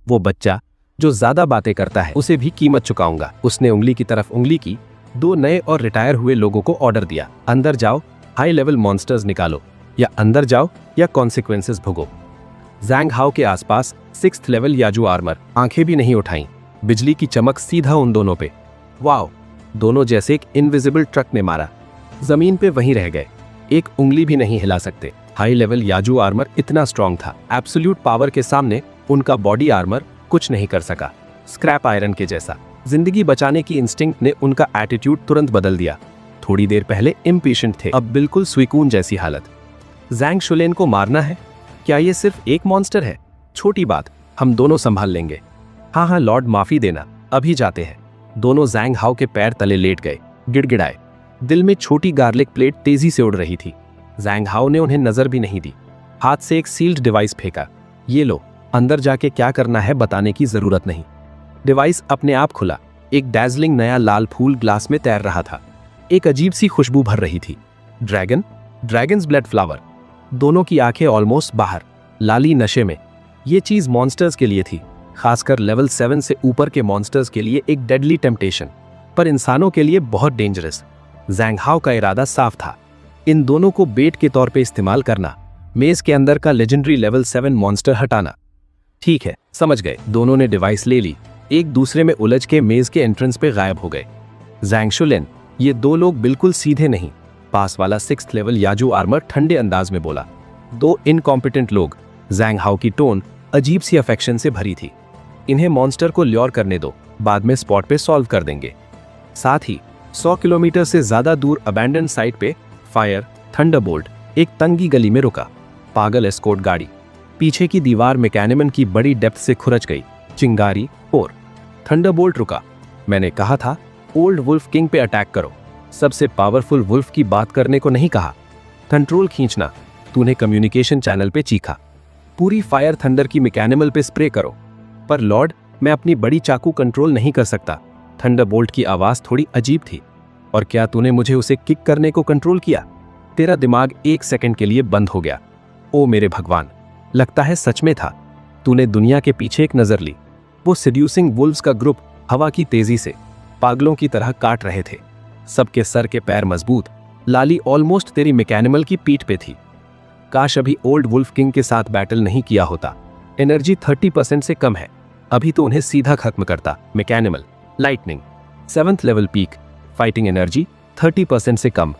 वो बच्चा जो ज्यादा बातें करता है, उसे भी कीमत चुकाऊंगा। उसने उंगली की तरफ उंगली की। 2 नए और रिटायर हुए लोगों को ऑर्डर दिया। अंदर जाओ, हाई लेवल मॉन्स्टर्स निकालो। या अंदर जाओ या कॉन्सिक्वेंसेस भुगो। जैंग हाओ के आसपास 6th लेवल याजू आर्मर। आंखें भी नहीं उठाई। बिजली की चमक सीधा उन दोनों पे। वाओ, दोनों जैसे एक इनविजिबल ट्रक ने मारा। जमीन पे वहीं रह गए, एक उंगली भी नहीं हिला सकते। हाई लेवल याजू आर्मर इतना स्ट्रांग था, एब्सोल्यूट पावर के सामने उनका बॉडी आर्मर कुछ नहीं कर सका। स्क्रैप आयरन के जैसा। जिंदगी बचाने की इंस्टिंक्ट ने उनका एटीट्यूड तुरंत बदल दिया। थोड़ी देर पहले इम्पेशेंट थे, अब बिल्कुल सुकून जैसी हालत। जैंग शुलिन को मारना है? क्या ये सिर्फ एक मॉन्स्टर है? छोटी बात, हम दोनों संभाल लेंगे। हाँ हाँ लॉर्ड, माफी देना, अभी जाते हैं। दोनों जैंग हाओ के पैर तले लेट गए, गिड़गिड़ाए। दिल में छोटी गार्लिक प्लेट तेजी से उड़ रही थी। जैंग हाओ ने उन्हें नजर भी नहीं दी। हाथ से एक सील्ड डिवाइस फेंका। ये लो, अंदर जाके क्या करना है बताने की जरूरत नहीं। डिवाइस अपने आप खुला। एक डैजलिंग नया लाल फूल ग्लास में तैर रहा था। एक अजीब सी खुशबू भर रही थी। Dragons blood flower. दोनों की आंखें ऑलमोस्ट बाहर, लाली नशे में। ये चीज मॉन्स्टर्स के लिए थी, खासकर लेवल 7 से ऊपर के मॉन्स्टर्स के लिए एक डेडली टेम्पटेशन, पर इंसानों के लिए बहुत डेंजरस। जैंग हाओ का इरादा साफ था, इन दोनों को बेट के तौर पे इस्तेमाल करना, मेज के अंदर का लेजेंडरी लेवल 7 मॉन्स्टर हटाना। ठीक है, समझ गए। दोनों ने डिवाइस ले ली, एक दूसरे में उलझ के मेज के एंट्रेंस पे गायब हो गए। जैंग शुलिन, ये 2 लोग बिल्कुल सीधे नहीं। पास वाला 6th लेवल याजू आर्मर ठंडे अंदाज में बोला। 2 इनकॉम्पिटेंट लोग। जैंग हाओ की टोन अजीब सी अफेक्शन से भरी थी। इन्हें मॉन्स्टर को ल्योर करने दो, बाद में स्पॉट पे सॉल्व कर देंगे। साथ ही 100 किलोमीटर से ज्यादा दूर अबैंडन साइट पे फायर थंडरबोल्ट एक तंगी गली में रुका। पागल एस्कॉर्ट गाड़ी, पीछे की दीवार मैकेनिमन की बड़ी डेप्थ से खुरच गई। चिंगारी और थंडरबोल्ट रुका। मैंने कहा था ओल्ड वुल्फ किंग पे अटैक करो, सबसे पावरफुल वुल्फ की बात करने को नहीं कहा। कंट्रोल खींचना, तूने कम्युनिकेशन चैनल पे चीखा। पूरी फायर थंडर की मैकेनिमल पे स्प्रे करो। पर लॉर्ड, मैं अपनी बड़ी चाकू कंट्रोल नहीं कर सकता। थंडरबोल्ट की आवाज थोड़ी अजीब थी। और क्या तूने मुझे उसे किक करने को कंट्रोल किया? तेरा दिमाग 1 सेकंड के लिए बंद हो गया। ओ मेरे भगवान, लगता है सच में था। तूने दुनिया के पीछे एक नजर ली। वो सेड्यूसिंग वुल्व्स का ग्रुप हवा की तेजी से पागलों की तरह काट रहे थे। सबके सर के पैर मजबूत, लाली ऑलमोस्ट तेरी मैकेनिमल की पीठ पे थी। काश अभी ओल्ड वुल्फ किंग के साथ बैटल नहीं किया होता। एनर्जी 30% से कम है, अभी तो उन्हें सीधा खत्म करता। मैकेनिमल lightning 7th level peak, fighting energy 30% से कम।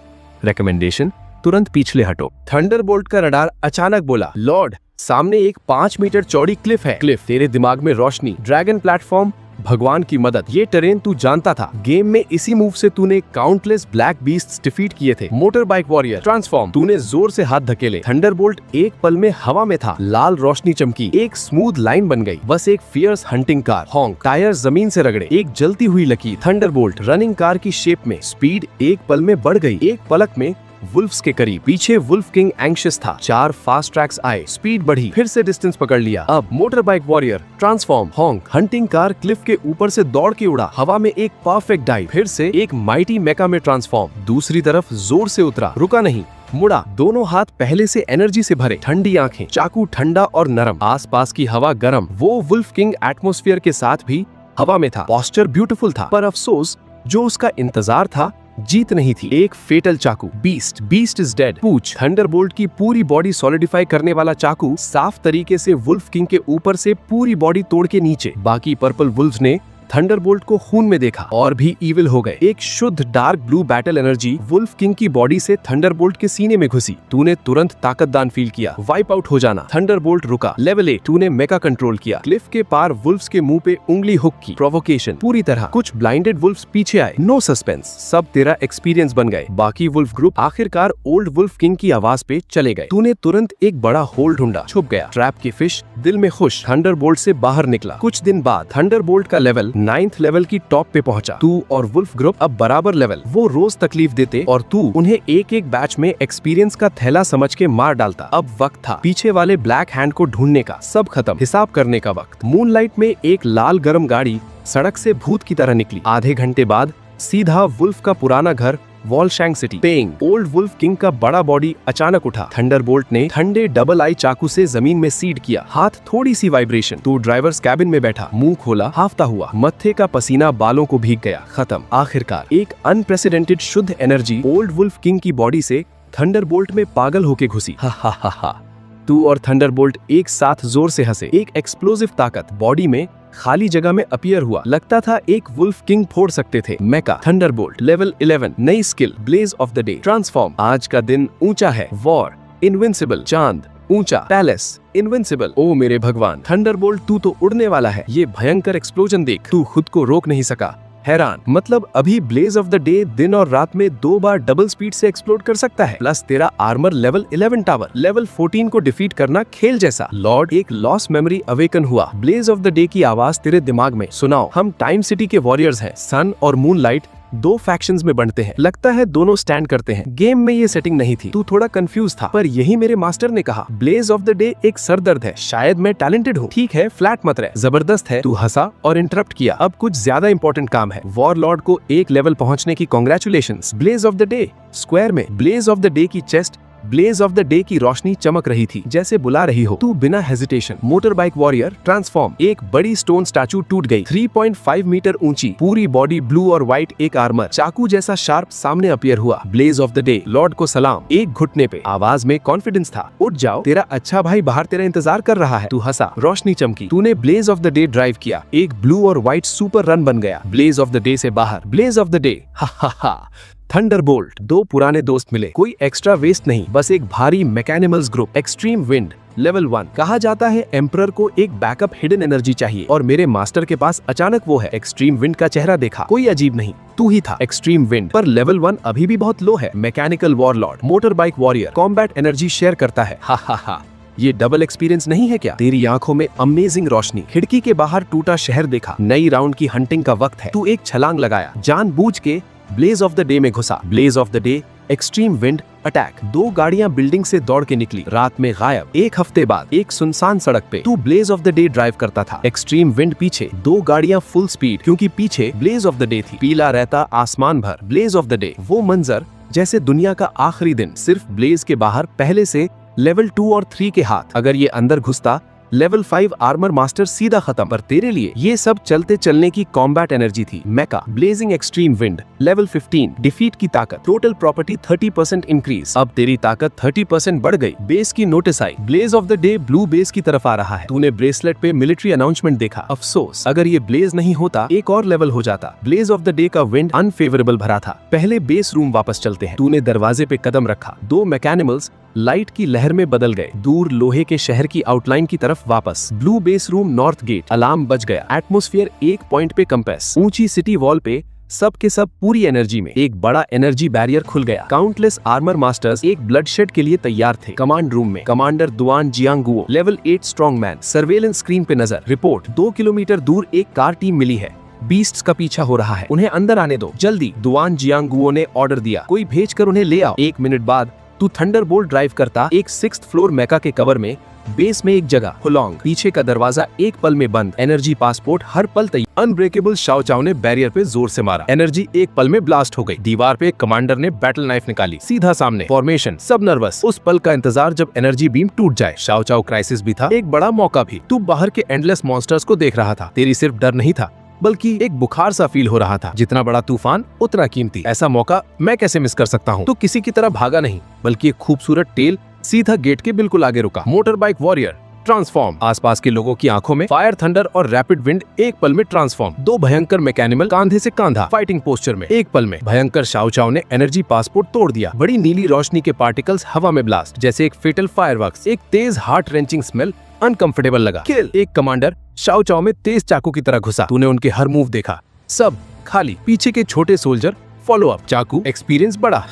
रिकमेंडेशन, तुरंत पीछे हटो। थंडरबोल्ट का रडार अचानक बोला, लॉर्ड सामने एक 5 मीटर चौड़ी क्लिफ है। क्लिफ, तेरे दिमाग में रोशनी, ड्रैगन प्लेटफॉर्म, भगवान की मदद। ये टेरेन तू जानता था। गेम में इसी मूव से तूने काउंटलेस ब्लैक बीस्ट्स डिफीट किए थे। मोटर बाइक वॉरियर ट्रांसफॉर्म, तूने जोर से हाथ धकेले। थंडरबोल्ट एक पल में हवा में था। लाल रोशनी चमकी, एक स्मूथ लाइन बन गई। बस एक fierce hunting car, honk, tire जमीन से रगड़े, एक जलती हुई लकीर। थंडरबोल्ट रनिंग कार की शेप में, स्पीड एक पल में बढ़ गई। एक पलक में वुल्फ्स के करीब। पीछे वुल्फ किंग एंग्शियस था। 4 फास्ट ट्रैक्स आए, स्पीड बढ़ी, फिर से डिस्टेंस पकड़ लिया। अब motor bike warrior transform, हॉन्क, hunting car Cliff के ऊपर से दौड़ के उड़ा। हवा में एक परफेक्ट डाइव, फिर से एक माइटी मेका में ट्रांसफॉर्म। दूसरी तरफ जोर से उतरा, रुका नहीं, मुड़ा। दोनों हाथ पहले से एनर्जी से भरे, ठंडी आंखें, चाकू ठंडा और नरम, आसपास की हवा गर्म। वो वुल्फ किंग एटमॉस्फेयर के साथ भी हवा में था। पोस्चर ब्यूटीफुल था, पर अफसोस जो उसका इंतजार था जीत नहीं थी। एक फेटल चाकू, बीस्ट इज डेड। पूछ, थंडरबोल्ट की पूरी बॉडी सॉलिडिफाई करने वाला चाकू साफ तरीके से वुल्फ किंग के ऊपर से पूरी बॉडी तोड़ के नीचे। बाकी पर्पल वुल्व्स ने थंडरबोल्ट को खून में देखा और भी ईविल हो गए। एक शुद्ध dark blue battle energy wolf king की बॉडी से थंडरबोल्ट के सीने में घुसी। तूने तुरंत ताकतदान फील किया। वाइप आउट हो जाना। थंडरबोल्ट रुका। लेवल 8, तूने मेका कंट्रोल किया। क्लिफ के पार वुल्व्स के मुंह पे उंगली हुक की। प्रोवोकेशन पूरी तरह। कुछ ब्लाइंडेड वुल्व्स पीछे आए। नो सस्पेंस, सब तेरा एक्सपीरियंस बन गए। बाकी वुल्फ ग्रुप आखिरकार ओल्ड वुल्फ किंग की आवाज पे चले गए। तूने तुरंत एक बड़ा होल ढूंढा, छुप गया। ट्रैप की फिश दिल में खुश थंडरबोल्ट से बाहर निकला। कुछ दिन बाद थंडरबोल्ट का लेवल 9th लेवल की टॉप पे पहुंचा। तू और वुल्फ ग्रुप अब बराबर लेवल। वो रोज तकलीफ देते और तू उन्हें एक एक बैच में एक्सपीरियंस का थैला समझ के मार डालता। अब वक्त था पीछे वाले ब्लैक हैंड को ढूंढने का। सब खत्म, हिसाब करने का वक्त। मूनलाइट में एक लाल गरम गाड़ी सड़क से भूत की तरह निकली। आधे घंटे बाद सीधा वुल्फ का पुराना घर वॉलशैंग सिटी। पेंग, ओल्ड वुल्फ किंग का बड़ा बॉडी अचानक उठा। थंडरबोल्ट ने ठंडे डबल आई चाकू से जमीन में सीड किया। हाथ थोड़ी सी वाइब्रेशन। तू ड्राइवर्स कैबिन में बैठा, मुंह खोला, हाफता हुआ। मत्थे का पसीना बालों को भीग गया। खत्म। आखिरकार एक अनप्रेसिडेंटेड शुद्ध एनर्जी ओल्ड वुल्फ किंग की बॉडी से थंडरबोल्ट में पागल होके घुसी। हा हा हा हा। तू और थंडरबोल्ट एक साथ जोर से हंसे। एक एक्सप्लोसिव ताकत बॉडी में खाली जगह में अपीयर हुआ। लगता था एक वुल्फ किंग फोड़ सकते थे। मेका थंडरबोल्ट लेवल 11, नई skill blaze of the day transform. आज का दिन ऊंचा है। वॉर इनविंसिबल, चांद ऊंचा, पैलेस इनविंसिबल। ओ मेरे भगवान, थंडरबोल्ट तू तो उड़ने वाला है। ये भयंकर एक्सप्लोजन देख, तू खुद को रोक नहीं सका। हैरान, मतलब अभी ब्लेज ऑफ द डे दिन और रात में 2 बार डबल स्पीड से एक्सप्लोड कर सकता है। प्लस तेरा आर्मर लेवल 11 टावर। लेवल 14 को डिफीट करना खेल जैसा। लॉर्ड, एक लॉस्ट मेमोरी अवेकन हुआ। ब्लेज ऑफ द डे की आवाज तेरे दिमाग में। सुनाओ, हम टाइम सिटी के वॉरियर्स हैं। सन और मूनलाइट 2 फैक्शंस में बनते हैं। लगता है दोनों स्टैंड करते हैं। गेम में ये सेटिंग नहीं थी। तू थोड़ा कंफ्यूज था, पर यही मेरे मास्टर ने कहा। ब्लेज ऑफ द डे एक सरदर्द है। शायद मैं टैलेंटेड हूँ। ठीक है, फ्लैट मत रह, जबरदस्त है। तू हंसा और इंटरप्ट किया। अब कुछ ज्यादा इंपॉर्टेंट काम है। वॉरलॉर्ड को एक लेवल पहुंचने की congratulations. Blaze of the day square में ब्लेज ऑफ द डे की chest blaze of the day की रोशनी चमक रही थी, जैसे बुला रही हो। तू बिना hesitation. Motor bike warrior transform. एक बड़ी स्टोन स्टैचू टूट गई। 3.5 मीटर ऊंची, पूरी बॉडी ब्लू और व्हाइट, एक आर्मर चाकू जैसा शार्प सामने अपीयर हुआ। Blaze of the day lord को सलाम। एक घुटने पे, आवाज में कॉन्फिडेंस था। उठ जाओ, तेरा अच्छा भाई बाहर तेरा इंतजार कर रहा है। तू हंसा, रोशनी चमकी। तूने blaze of the day drive किया। एक ब्लू और व्हाइट सुपर रन बन गया। ब्लेज ऑफ द डे से बाहर। ब्लेज ऑफ द डे, हा हा हा। थंडरबोल्ट। दो पुराने दोस्त मिले, कोई एक्स्ट्रा वेस्ट नहीं, बस एक भारी मैकेनिमल्स ग्रुप। Extreme wind level 1। कहा जाता है एम्परर को एक बैकअप हिडन एनर्जी चाहिए और मेरे मास्टर के पास अचानक वो है। एक्सट्रीम विंड का चेहरा देखा, कोई अजीब नहीं, तू ही था। एक्सट्रीम विंड पर लेवल 1 अभी भी बहुत लो है। Mechanical warlord, motor bike warrior, combat energy share करता है। हा हा हा, ये डबल एक्सपीरियंस नहीं है क्या? तेरी आंखों में अमेजिंग रोशनी, खिड़की के बाहर टूटा शहर देखा, नई राउंड की हंटिंग का वक्त है। तू एक छलांग लगाया, जानबूझ के ब्लेज ऑफ द डे में घुसा। Blaze of the day, extreme wind attack. दो गाड़ियां बिल्डिंग से दौड़ के निकली, रात में गायब। एक हफ्ते बाद एक सुनसान सड़क पे तू blaze of the day drive करता था। एक्सट्रीम विंड पीछे, दो गाड़ियां फुल स्पीड, क्योंकि पीछे ब्लेज ऑफ द डे थी। पीला रहता आसमान भर, ब्लेज ऑफ द डे। वो मंजर जैसे दुनिया का आखिरी दिन, सिर्फ ब्लेज के बाहर पहले से लेवल 2 और 3 के हाथ। अगर ये अंदर घुसता, लेवल 5 आर्मर मास्टर सीधा खत्म। पर तेरे लिए ये सब चलते चलने की कॉम्बैट एनर्जी थी। Mecha blazing extreme wind level 15। Defeat की ताकत, टोटल प्रॉपर्टी 30% इंक्रीज। अब तेरी ताकत 30% बढ़ गई। बेस की नोटिस आई, blaze of the day blue base की तरफ आ रहा है। तूने ब्रेसलेट पे मिलिट्री अनाउंसमेंट देखा। अफसोस, अगर ये ब्लेज नहीं होता एक और लेवल हो जाता। ब्लेज ऑफ द डे का विंड अनफेवरेबल भरा था। पहले बेस रूम वापस चलते हैं। तूने दरवाजे पे कदम रखा, दो मैकेनिमल्स लाइट की लहर में बदल गए, दूर लोहे के शहर की आउटलाइन की तरफ वापस। Blue base room north gate. Alarm बज गया। एटमॉस्फेयर एक पॉइंट पे कंपेस। ऊंची सिटी वॉल पे सब के सब पूरी एनर्जी में। एक बड़ा एनर्जी बैरियर खुल गया। काउंटलेस आर्मर मास्टर्स एक ब्लडशेड के लिए तैयार थे। कमांड रूम में commander Duan Jianguo, level 8 strong man. Surveillance screen पे नजर। रिपोर्ट, 2 किलोमीटर दूर एक कार टीम मिली है, बीस्ट्स का पीछा हो रहा है, उन्हें अंदर आने दो जल्दी। दुआन जियांगुओ ने ऑर्डर दिया, कोई भेजकर उन्हें ले आओ। 1 मिनट बाद तू थंडरबोल्ट ड्राइव करता, एक 6th फ्लोर मेका के कवर में, बेस में एक जगह हुलोंग। पीछे का दरवाजा एक पल में बंद। एनर्जी पासपोर्ट हर पल तैयार। अनब्रेकेबल शाओ चाओ ने बैरियर पे जोर से मारा। एनर्जी एक पल में ब्लास्ट हो गई। दीवार पे कमांडर ने बैटल नाइफ निकाली, सीधा सामने। फॉर्मेशन, सब नर्वस। उस पल का इंतजार जब एनर्जी बीम टूट जाए। शाओ चाओ क्राइसिस भी था, एक बड़ा मौका भी। तू बाहर के एंडलेस मॉन्स्टर्स को देख रहा था। तेरी सिर्फ डर नहीं था, बल्कि एक बुखार सा फील हो रहा था। जितना बड़ा तूफान उतना कीमती। ऐसा मौका मैं कैसे मिस कर सकता हूँ? तो किसी की तरह भागा नहीं, बल्कि एक खूबसूरत टेल सीधा गेट के बिल्कुल आगे रुका। Motor bike warrior transform. आसपास के लोगों की आंखों में फायर, थंडर और रैपिड विंड एक पल में ट्रांसफॉर्म। दो भयंकर मैकेनिमल कांधे से कांधा, फाइटिंग पोस्चर में। एक पल में भयंकर शाओ चाओ ने एनर्जी पासपोर्ट तोड़ दिया। बड़ी नीली रोशनी के पार्टिकल्स हवा में ब्लास्ट, जैसे एक फेटल फायरवर्क्स। एक तेज हार्ट रेंचिंग स्मेल अनकंफर्टेबल लगा। किल। एक कमांडर शाओ चाओ में तेज चाकू की तरह घुसा। तूने उनके हर मूव देखा, सब खाली। पीछे के छोटे सोल्जर फॉलो अप। चाकू एक्सपीरियंस बढ़ा।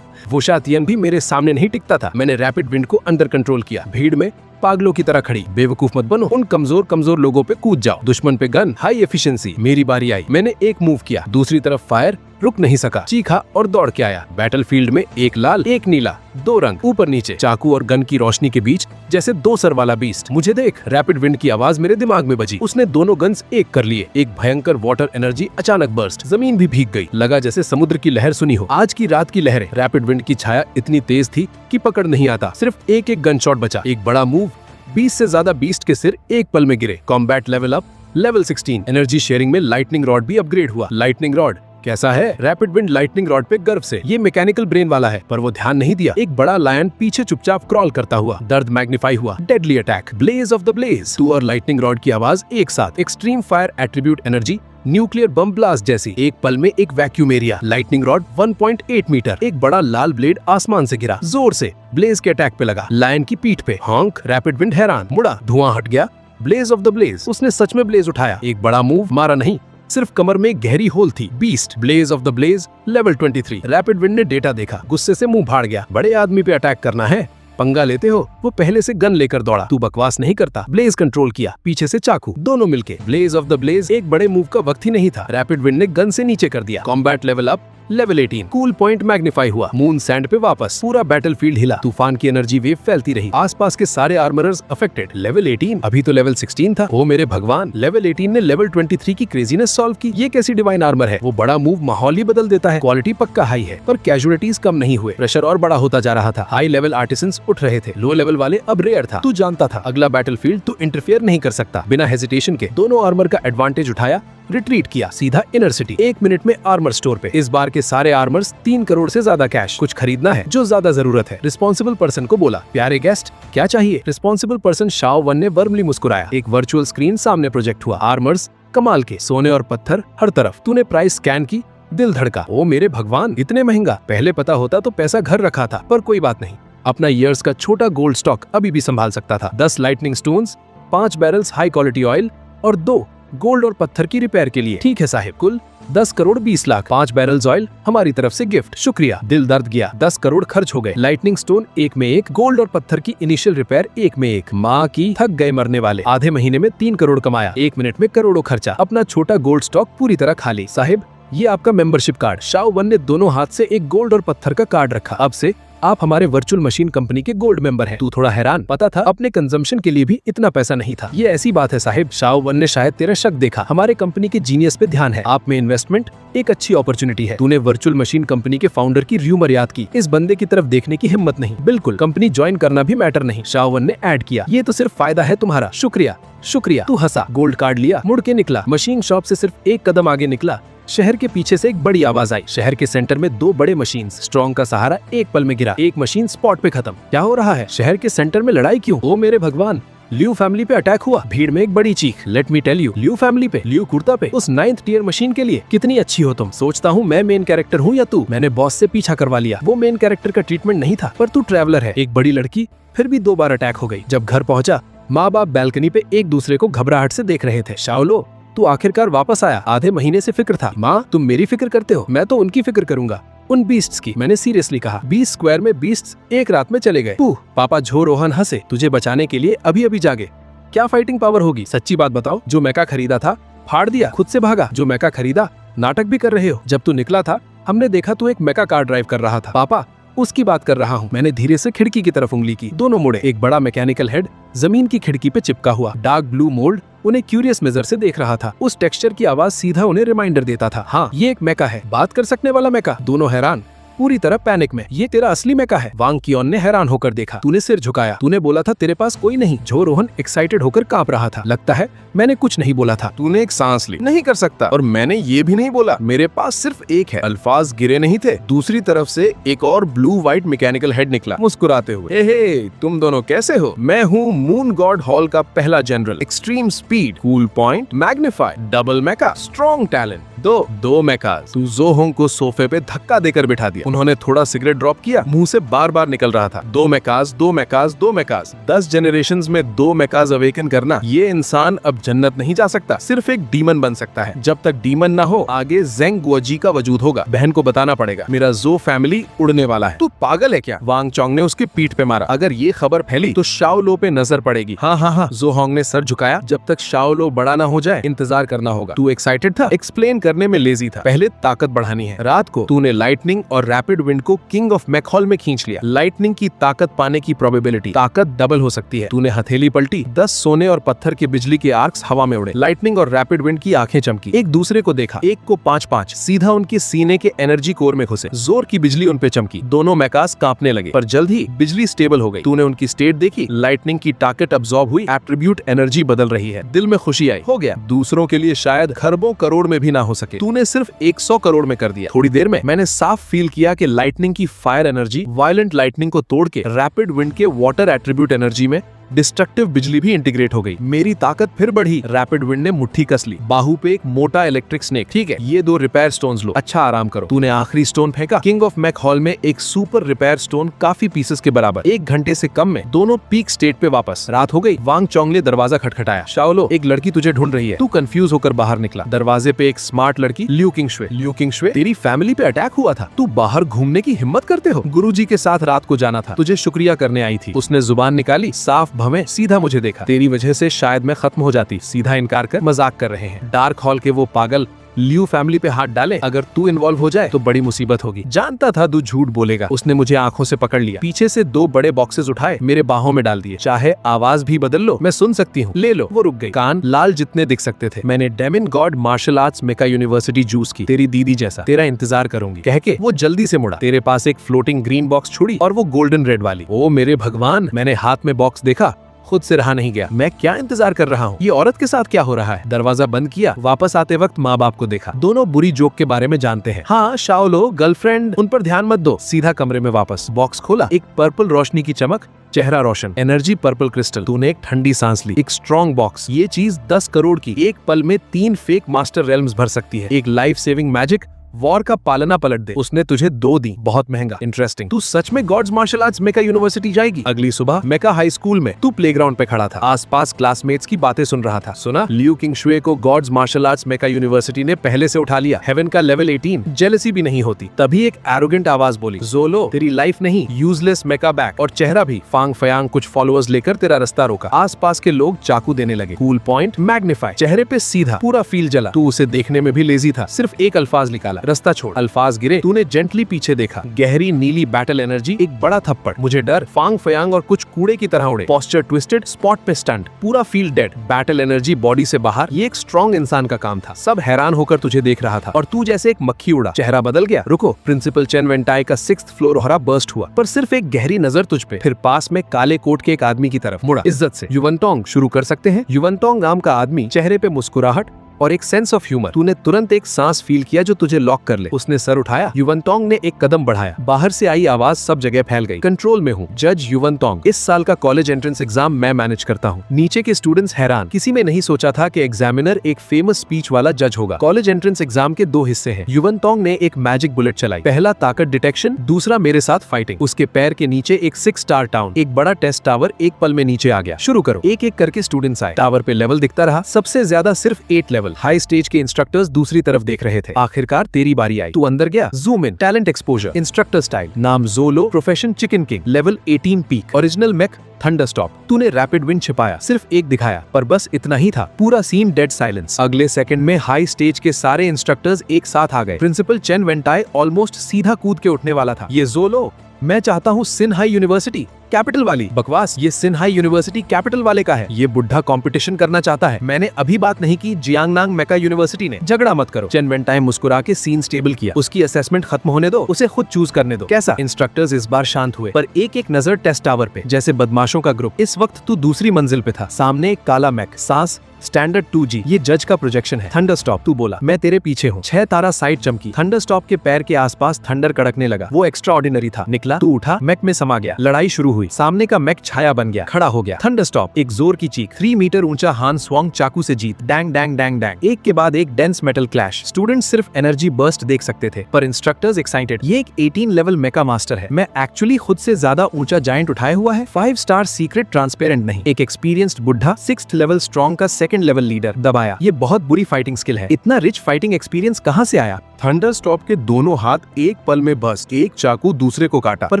वो शातियन भी मेरे सामने नहीं टिकता था। मैंने रैपिड विंड को अंडर कंट्रोल किया। भीड़ में पागलों की तरह खड़ी। बेवकूफ मत बनो, उन कमजोर लोगों पे कूद जाओ। दुश्मन पे गन, हाई एफिशिएंसी। मेरी बारी आई, मैंने एक मूव किया, दूसरी तरफ फायर, रुक नहीं सका, चीखा और दौड़ के आया। बैटलफील्ड में एक लाल एक नीला, दो रंग ऊपर नीचे, चाकू और गन की रोशनी के बीच जैसे दो सर वाला बीस्ट। मुझे देख। रैपिड विंड की आवाज मेरे दिमाग में बजी। उसने दोनों गन्स एक कर लिए। एक भयंकर वाटर एनर्जी अचानक बर्स्ट, जमीन भी भीग गई। लगा जैसे समुद्र की लहर सुनी हो। आज की रात की लहरें। रैपिड विंड की छाया इतनी तेज थी कि पकड़ नहीं आता। सिर्फ एक गन शॉट बचा। एक बड़ा मूव, 20 से ज्यादा बीस्ट के सिर एक पल में गिरे। Combat level up, level 16। Energy sharing में लाइटनिंग रॉड भी अपग्रेड हुआ। लाइटनिंग रॉड कैसा है? रैपिड विंड लाइटनिंग रॉड पे गर्व से। ये मैकेनिकल ब्रेन वाला है, पर वो ध्यान नहीं दिया। एक बड़ा लायन पीछे चुपचाप क्रॉल करता हुआ। दर्द मैग्नीफाई हुआ। Deadly attack, blaze of the blaze. तू और लाइटनिंग रॉड की आवाज एक साथ। Extreme fire attribute energy, nuclear bomb blast जैसी। एक पल में एक vacuum area. Lightning rod 1.8 metre. एक बड़ा लाल ब्लेड आसमान से गिरा, जोर से ब्लेज के अटैक पे लगा। लायन की पीठ पे हॉन्क। रैपिड विंड हैरान, मुड़ा, धुआं हट गया। Blaze of the blaze. उसने सच में ब्लेज उठाया। एक बड़ा मूव, मारा नहीं, सिर्फ कमर में गहरी होल थी। Beast, blaze of the blaze, level 23। Rapid wind ने डेटा देखा, गुस्से से मुंह फाड़ गया। बड़े आदमी पे अटैक करना है, पंगा लेते हो? वो पहले से गन लेकर दौड़ा। तू बकवास नहीं करता। ब्लेज कंट्रोल किया, पीछे से चाकू, दोनों मिलके। Blaze of the blaze. एक बड़े मूव का वक्त ही नहीं था। रैपिड विंड ने गन से नीचे कर दिया। Combat level up, level 18। Cool point magnify हुआ। मून सैंड पे वापस। पूरा बैटलफील्ड हिला। तूफान की एनर्जी वेव फैलती रही। आसपास के सारे आर्मरर्स अफेक्टेड। लेवल 18, अभी तो लेवल 16 था। ओ मेरे भगवान, लेवल 18 ने लेवल 23 की क्रेजीनेस सॉल्व की। ये कैसी डिवाइन आर्मर है? वो बड़ा मूव माहौल ही बदल देता है। क्वालिटी पक्का हाई है, पर कैजुअलिटीज कम नहीं हुए। प्रेशर और बड़ा होता जा रहा था। हाई लेवल आर्टिसंस उठ रहे थे, लो लेवल वाले अब रेयर था। तू जानता था अगला बैटलफील्ड तू इंटरफेयर नहीं कर सकता। बिना हेजिटेशन के दोनों आर्मर का एडवांटेज उठाया, रिट्रीट किया, सीधा इनर सिटी। 1 मिनट में आर्मर स्टोर पे। इस बार के सारे आर्मर्स 3 करोड़ से ज्यादा कैश। कुछ खरीदना है जो ज्यादा जरूरत है। रिस्पॉन्सिबल पर्सन को बोला, प्यारे गेस्ट क्या चाहिए? रिस्पॉन्सिबल पर्सन शाओ वन ने वर्मली मुस्कुराया। एक वर्चुअल स्क्रीन सामने प्रोजेक्ट हुआ। आर्मर्स कमाल के, सोने और पत्थर हर तरफ। तूने प्राइस स्कैन की, दिल धड़का, ओ मेरे भगवान, इतने महंगा। पहले पता होता तो पैसा घर रखा था, पर कोई बात नहीं, अपना ईयर्स का छोटा गोल्ड स्टॉक अभी भी संभाल सकता था। 10 lightning stones, 5 barrels high quality oil और 2 गोल्ड और पत्थर की रिपेयर के लिए। ठीक है साहिब, कुल 10 करोड़ 20 लाख, 5 बैरल्स ऑयल हमारी तरफ से गिफ्ट, शुक्रिया। दिल दर्द गया, 10 करोड़ खर्च हो गए। लाइटनिंग स्टोन एक में एक, गोल्ड और पत्थर की इनिशियल रिपेयर एक में एक। माँ की थक गए मरने वाले। आधे महीने में 3 करोड़ कमाया, 1 मिनट में करोड़ों खर्चा, अपना छोटा गोल्ड स्टॉक पूरी तरह खाली। साहिब, ये आपका मेंबरशिप कार्ड। शाओ वन ने दोनों हाथ से एक गोल्ड और पत्थर का कार्ड रखा। अब से आप हमारे वर्चुअल मशीन कंपनी के गोल्ड मेंबर हैं। तू थोड़ा हैरान, पता था अपने कंजम्पशन के लिए भी इतना पैसा नहीं था। ये ऐसी बात है साहिब, शाओ वन ने शायद तेरा शक देखा। हमारे कंपनी के जीनियस पे ध्यान है, आप में इन्वेस्टमेंट एक अच्छी अपॉर्चुनिटी है। तूने वर्चुअल मशीन कंपनी के फाउंडर की र्यूमर याद की, इस बंदे की तरफ देखने की हिम्मत नहीं। बिल्कुल, कंपनी ज्वाइन करना भी मैटर नहीं, शाओ वन ने ऐड किया। ये तो सिर्फ फायदा है तुम्हारा। शुक्रिया शुक्रिया। तू हंसा, गोल्ड कार्ड लिया, मुड़ के निकला। मशीन शॉप से सिर्फ 1 कदम आगे निकला, शहर के पीछे से एक बड़ी आवाज आई। शहर के सेंटर में 2 बड़े मशीन्स, स्ट्रॉन्ग का सहारा एक पल में गिरा। एक मशीन स्पॉट पे खत्म। क्या हो रहा है? शहर के सेंटर में लड़ाई क्यों? ओ मेरे भगवान, लियू फैमिली पे अटैक हुआ। भीड़ में एक बड़ी चीख। Let me tell you, Liu family पे, लियू कुर्ता पे, उस 9th टियर मशीन के लिए। कितनी अच्छी हो तुम। सोचता हूँ मैं मेन कैरेक्टर हूँ या तू। मैंने बॉस से पीछा करवा लिया। वो मेन कैरेक्टर का ट्रीटमेंट नहीं था, पर तू ट्रैवलर है। एक बड़ी लड़की फिर भी 2 बार अटैक हो गई। जब घर पहुंचा, माँ बाप बैल्कनी पे एक दूसरे को घबराहट से देख रहे थे। शाओलो, तू आखिरकार वापस आया। आधे महीने से फिक्र था। माँ, तुम मेरी फिक्र करते हो, मैं तो उनकी फिक्र करूंगा, उन बीस्ट्स की। मैंने सीरियसली कहा। 20 स्क्वायर में बीस्ट्स एक रात में चले गए। पापा झो रोहन हंसे। तुझे बचाने के लिए अभी अभी जागे। क्या फाइटिंग पावर होगी? सच्ची बात बताओ, जो मैका खरीदा था फाड़ दिया, खुद से भागा। जो मैका खरीदा, नाटक भी कर रहे हो। जब तू निकला था हमने देखा तू एक मैका कार ड्राइव कर रहा था। पापा, उसकी बात कर रहा हूँ। मैंने धीरे से खिड़की की तरफ उंगली की। दोनों मुड़े। एक बड़ा मैकेनिकल हेड जमीन की खिड़की पे चिपका हुआ। डार्क ब्लू मोल्ड उन्हें क्यूरियस नजर से देख रहा था। उस टेक्सचर की आवाज सीधा उन्हें रिमाइंडर देता था, हाँ ये एक मैका है, बात कर सकने वाला मैका। दोनों हैरान, पूरी तरह पैनिक में। ये तेरा असली मैका है? वांग कियोन ने हैरान होकर देखा। तूने सिर झुकाया। तूने बोला था तेरे पास कोई नहीं। झो रोहन एक्साइटेड होकर कांप रहा था। लगता है मैंने कुछ नहीं बोला था। तूने एक सांस ली। नहीं कर सकता। और मैंने ये भी नहीं बोला। मेरे पास सिर्फ एक है। अल्फाज गिरे नहीं थे। दूसरी तरफ से एक और ब्लू व्हाइट मैकेनिकल हेड निकला, मुस्कुराते हुए। हे तुम दोनों कैसे हो? मैं हूँ मून गॉड हॉल का पहला जनरल। Extreme speed, cool point, magnified, double mecha, strong talent. दो मैकाज। तू जोहोंग को सोफे पे धक्का देकर बिठा दिया। उन्होंने थोड़ा सिगरेट ड्रॉप किया। मुंह से बार बार निकल रहा था, 2 मैकाज, 2 मैकाज, 2 मैकाज। 10 जनरेशंस में 2 मैकाज अवेकन करना। ये इंसान अब जन्नत नहीं जा सकता, सिर्फ एक डीमन बन सकता है। जब तक डीमन ना हो, आगे जेंग गुओजी का वजूद होगा। बहन को बताना पड़ेगा, मेरा जो फैमिली उड़ने वाला है। तू पागल है क्या? वांग चोंग ने उसकी पीठ पे मारा। अगर ये खबर फैली तो शाओ लो पे नजर पड़ेगी। हाँ। जोहोंग ने सर झुकाया। जब तक शाओ लो बड़ा ना हो जाए इंतजार करना होगा। तू एक्साइटेड था? एक्सप्लेन करने में लेजी था। पहले ताकत बढ़ानी है। रात को तूने लाइटनिंग और रैपिड विंड को किंग ऑफ मैकहॉल में खींच लिया। लाइटनिंग की ताकत पाने की प्रोबेबिलिटी, ताकत डबल हो सकती है। तूने हथेली पलटी, 10 सोने और पत्थर के बिजली के आर्क्स हवा में उड़े। लाइटनिंग और रैपिड विंड की आंखें चमकी। एक दूसरे को देखा, एक को 5-5 सीधा उनके सीने के एनर्जी कोर में घुसे। जोर की बिजली उन पे चमकी। दोनों मैकास कांपने लगे, पर जल्द ही बिजली स्टेबल हो गई। तूने उनकी स्टेट देखी, लाइटनिंग की ताकत अब्सॉर्ब हुई, एट्रीब्यूट एनर्जी बदल रही है। दिल में खुशी आई। हो गया। दूसरों के लिए शायद खरबों करोड़ में भी ना हो सके, तूने सिर्फ 100 करोड़ में कर दिया। थोड़ी देर में मैंने साफ फील किया कि लाइटनिंग की फायर एनर्जी वायलेंट लाइटनिंग को तोड़ के रैपिड विंड के वाटर एट्रीब्यूट एनर्जी में डिस्ट्रक्टिव बिजली भी इंटीग्रेट हो गई। मेरी ताकत फिर बढ़ी। रैपिड विंड ने मुट्ठी कस ली। बाहु पे एक मोटा इलेक्ट्रिक स्नेक। ठीक है, ये 2 रिपेयर स्टोन्स लो। अच्छा आराम करो। तूने आखिरी स्टोन फेंका। किंग ऑफ मैक हॉल में एक सुपर रिपेयर स्टोन काफी पीसेस के बराबर। 1 घंटे से कम में दोनों पीक स्टेट पे वापस। रात हो गई। वांग चोंग ने दरवाजा खटखटाया। शाओलो, एक लड़की तुझे ढूंढ रही है। तू कंफ्यूज होकर बाहर निकला। दरवाजे पे एक स्मार्ट लड़की, लियू किंगशुए। लियू किंगशुए, तेरी फैमिली पे अटैक हुआ था, तू बाहर घूमने की हिम्मत करते हो? गुरुजी के साथ रात को जाना था, तुझे शुक्रिया करने आई थी। उसने जुबान निकाली, साफ भवें, सीधा मुझे देखा। तेरी वजह से शायद मैं खत्म हो जाती। सीधा इनकार कर मजाक कर रहे हैं। डार्क हॉल के वो पागल लियू फैमिली पे हाथ डाले। अगर तू इन्वॉल्व हो जाए तो बड़ी मुसीबत होगी। जानता था तू झूठ बोलेगा। उसने मुझे आंखों से पकड़ लिया। पीछे से 2 बड़े बॉक्सेस उठाए, मेरे बाहों में डाल दिए। चाहे आवाज भी बदल लो, मैं सुन सकती हूँ। ले लो। वो रुक गई। कान लाल जितने दिख सकते थे। मैंने डेमिन गॉड मार्शल आर्ट्स मेका यूनिवर्सिटी जूस की। तेरी दीदी जैसा, तेरा इंतजार करूंगी कह के वो जल्दी से मुड़ा। तेरे पास एक फ्लोटिंग ग्रीन बॉक्स छुड़ी और वो गोल्डन रेड वाली। ओ मेरे भगवान, मैंने हाथ में बॉक्स देखा, खुद से रहा नहीं गया। मैं क्या इंतजार कर रहा हूँ? ये औरत के साथ क्या हो रहा है? दरवाजा बंद किया। वापस आते वक्त माँ बाप को देखा। दोनों बुरी जोक के बारे में जानते हैं। हाँ शाओलो, गर्लफ्रेंड, उन पर ध्यान मत दो। सीधा कमरे में वापस। बॉक्स खोला। एक पर्पल रोशनी की चमक, चेहरा रोशन, एनर्जी पर्पल क्रिस्टल। तूने एक ठंडी सांस ली। एक स्ट्रॉन्ग बॉक्स। ये चीज 10 करोड़ की, एक पल में 3 फेक मास्टर रेल्म्स भर सकती है। एक लाइफ सेविंग मैजिक वॉर का पालना पलट दे। उसने तुझे 2 दी, बहुत महंगा। इंटरेस्टिंग। तू सच में गॉड्स मार्शल आर्ट्स मेका यूनिवर्सिटी जाएगी? अगली सुबह मेका हाई स्कूल में तू प्लेग्राउंड पे खड़ा था, आसपास क्लासमेट्स की बातें सुन रहा था। सुना लियू किंग शुए को गॉड्स मार्शल आर्ट्स मेका यूनिवर्सिटी ने पहले से उठा लिया, हेवन का लेवल 18। जेलसी भी नहीं होती। तभी एक एरोगेंट आवाज बोली, जोलो तेरी लाइफ नहीं, यूजलेस मेका बैक। और चेहरा भी। फांग फयांग कुछ फॉलोअर्स लेकर तेरा रास्ता रोका। आसपास के लोग चाकू देने लगे। कूल पॉइंट मैग्नीफाई, चेहरे पे सीधा, पूरा फील जला। तू उसे देखने में भी लेजी था, सिर्फ एक अल्फाज निकाला, रास्ता छोड़। अल्फाज गिरे, तूने जेंटली पीछे देखा, गहरी नीली बैटल एनर्जी, एक बड़ा थप्पड़, मुझे डर। फांग फयांग और कुछ कूड़े की तरह उड़े। पोस्चर ट्विस्टेड, स्पॉट पे स्टंट, पूरा feel dead, battle energy body से बाहर। ये एक स्ट्रॉन्ग इंसान का काम था। सब हैरान होकर तुझे देख रहा था और तू जैसे एक मक्खी उड़ा। चेहरा बदल गया। रुको, प्रिंसिपल चेन वेंटाई का 6th फ्लोर हरा बर्स्ट हुआ, पर सिर्फ एक गहरी नजर तुझ पे। फिर पास में काले कोट के एक आदमी की तरफ मुड़ा, इज्जत से, युवनटोंग शुरू कर सकते हैं? युवनटोंग नाम का आदमी, चेहरे पे मुस्कुराहट और एक सेंस ऑफ ह्यूमर। तूने तुरंत एक सांस फील किया जो तुझे लॉक कर ले। उसने सर उठाया। युवनटोंग ने एक कदम बढ़ाया। बाहर से आई आवाज सब जगह फैल गई, कंट्रोल में हूँ, जज युवनटोंग। इस साल का कॉलेज एंट्रेंस एग्जाम मैं मैनेज करता हूँ। नीचे के स्टूडेंट्स हैरान। किसी ने नहीं सोचा था कि एग्जामिनर एक फेमस स्पीच वाला जज होगा। कॉलेज एंट्रेंस एग्जाम के 2 हिस्से हैं। युवनटोंग ने एक मैजिक बुलेट चलाई। पहला ताकत डिटेक्शन, दूसरा मेरे साथ फाइटिंग। उसके पैर के नीचे एक 6 स्टार टाउन, एक बड़ा टेस्ट टावर एक पल में नीचे आ गया। शुरू करो। एक एक करके स्टूडेंट्स आए। टावर पे लेवल दिखता रहा, सबसे ज्यादा सिर्फ 8 लेवल। हाई स्टेज के इंस्ट्रक्टर्स दूसरी तरफ देख रहे थे। आखिरकार तेरी बारी आई। तू अंदर गया। Zoom in, talent exposure, instructor style, नाम Zolo, profession chicken king, level 18 peak, original mech thunder stop. तूने रैपिड विंड छिपाया, सिर्फ एक दिखाया, पर बस इतना ही था। पूरा सीन डेड साइलेंस। अगले सेकंड में हाई स्टेज के सारे इंस्ट्रक्टर्स एक साथ आ गए। प्रिंसिपल चेन वेंटाई ऑलमोस्ट सीधा कूद के उठने वाला था। ये जोलो, मैं चाहता हूँ सिन्हाई यूनिवर्सिटी, कैपिटल वाली। बकवास, ये सिन्हाई यूनिवर्सिटी कैपिटल वाले का है। ये बुढ़ा कंपटीशन करना चाहता है। मैंने अभी बात नहीं की जियांगनांग मेका यूनिवर्सिटी ने। झगड़ा मत करो। चेन वेंटाई मुस्कुरा के सीन स्टेबल किया। उसकी असेसमेंट खत्म होने दो, उसे खुद चूज करने दो। कैसा? इंस्ट्रक्टर्स इस बार शांत हुए, पर एक एक नजर टेस्ट टावर पे, जैसे बदमाशों का ग्रुप। इस वक्त तू दूसरी मंजिल पे था। सामने एक काला मैक, सांस स्टैंडर्ड 2G। ये जज का प्रोजेक्शन है। थंडरस्टॉप, तू बोला, मैं तेरे पीछे हूँ। 6 तारा साइड चमकी। थंडरस्टॉप के पैर के आसपास थंडर कड़कने लगा। वो एक्स्ट्रा ऑर्डिनरी था। निकला, तू उठा, मैक में समा गया। लड़ाई शुरू हुई। सामने का मैक छाया बन गया, खड़ा हो गया। थंडरस्टॉप, एक जोर की चीख। 3 मीटर ऊंचा हान स्वांग चाकू से जीत। डैंग डैंग डैंग डैंग, एक के बाद एक डेंस मेटल क्लैश। स्टूडेंट सिर्फ एनर्जी बर्स्ट देख सकते थे, पर इंस्ट्रक्टर्स एक्साइटेड। ये एक 18 लेवल मेका मास्टर है। मैं एक्चुअली खुद से ज्यादा ऊंचा जायंट उठाया हुआ है। 5 स्टार सीक्रेट ट्रांसपेरेंट नहीं। एक एक्सपीरियंस्ड बुढ़ा 6th लेवल स्ट्रॉन्ग का 2nd लेवल लीडर। दबाया। ये बहुत बुरी फाइटिंग स्किल है। इतना रिच फाइटिंग एक्सपीरियंस कहाँ से आया? थंडरस्टॉप के दोनों हाथ एक पल में बस्ट। एक चाकू दूसरे को काटा, पर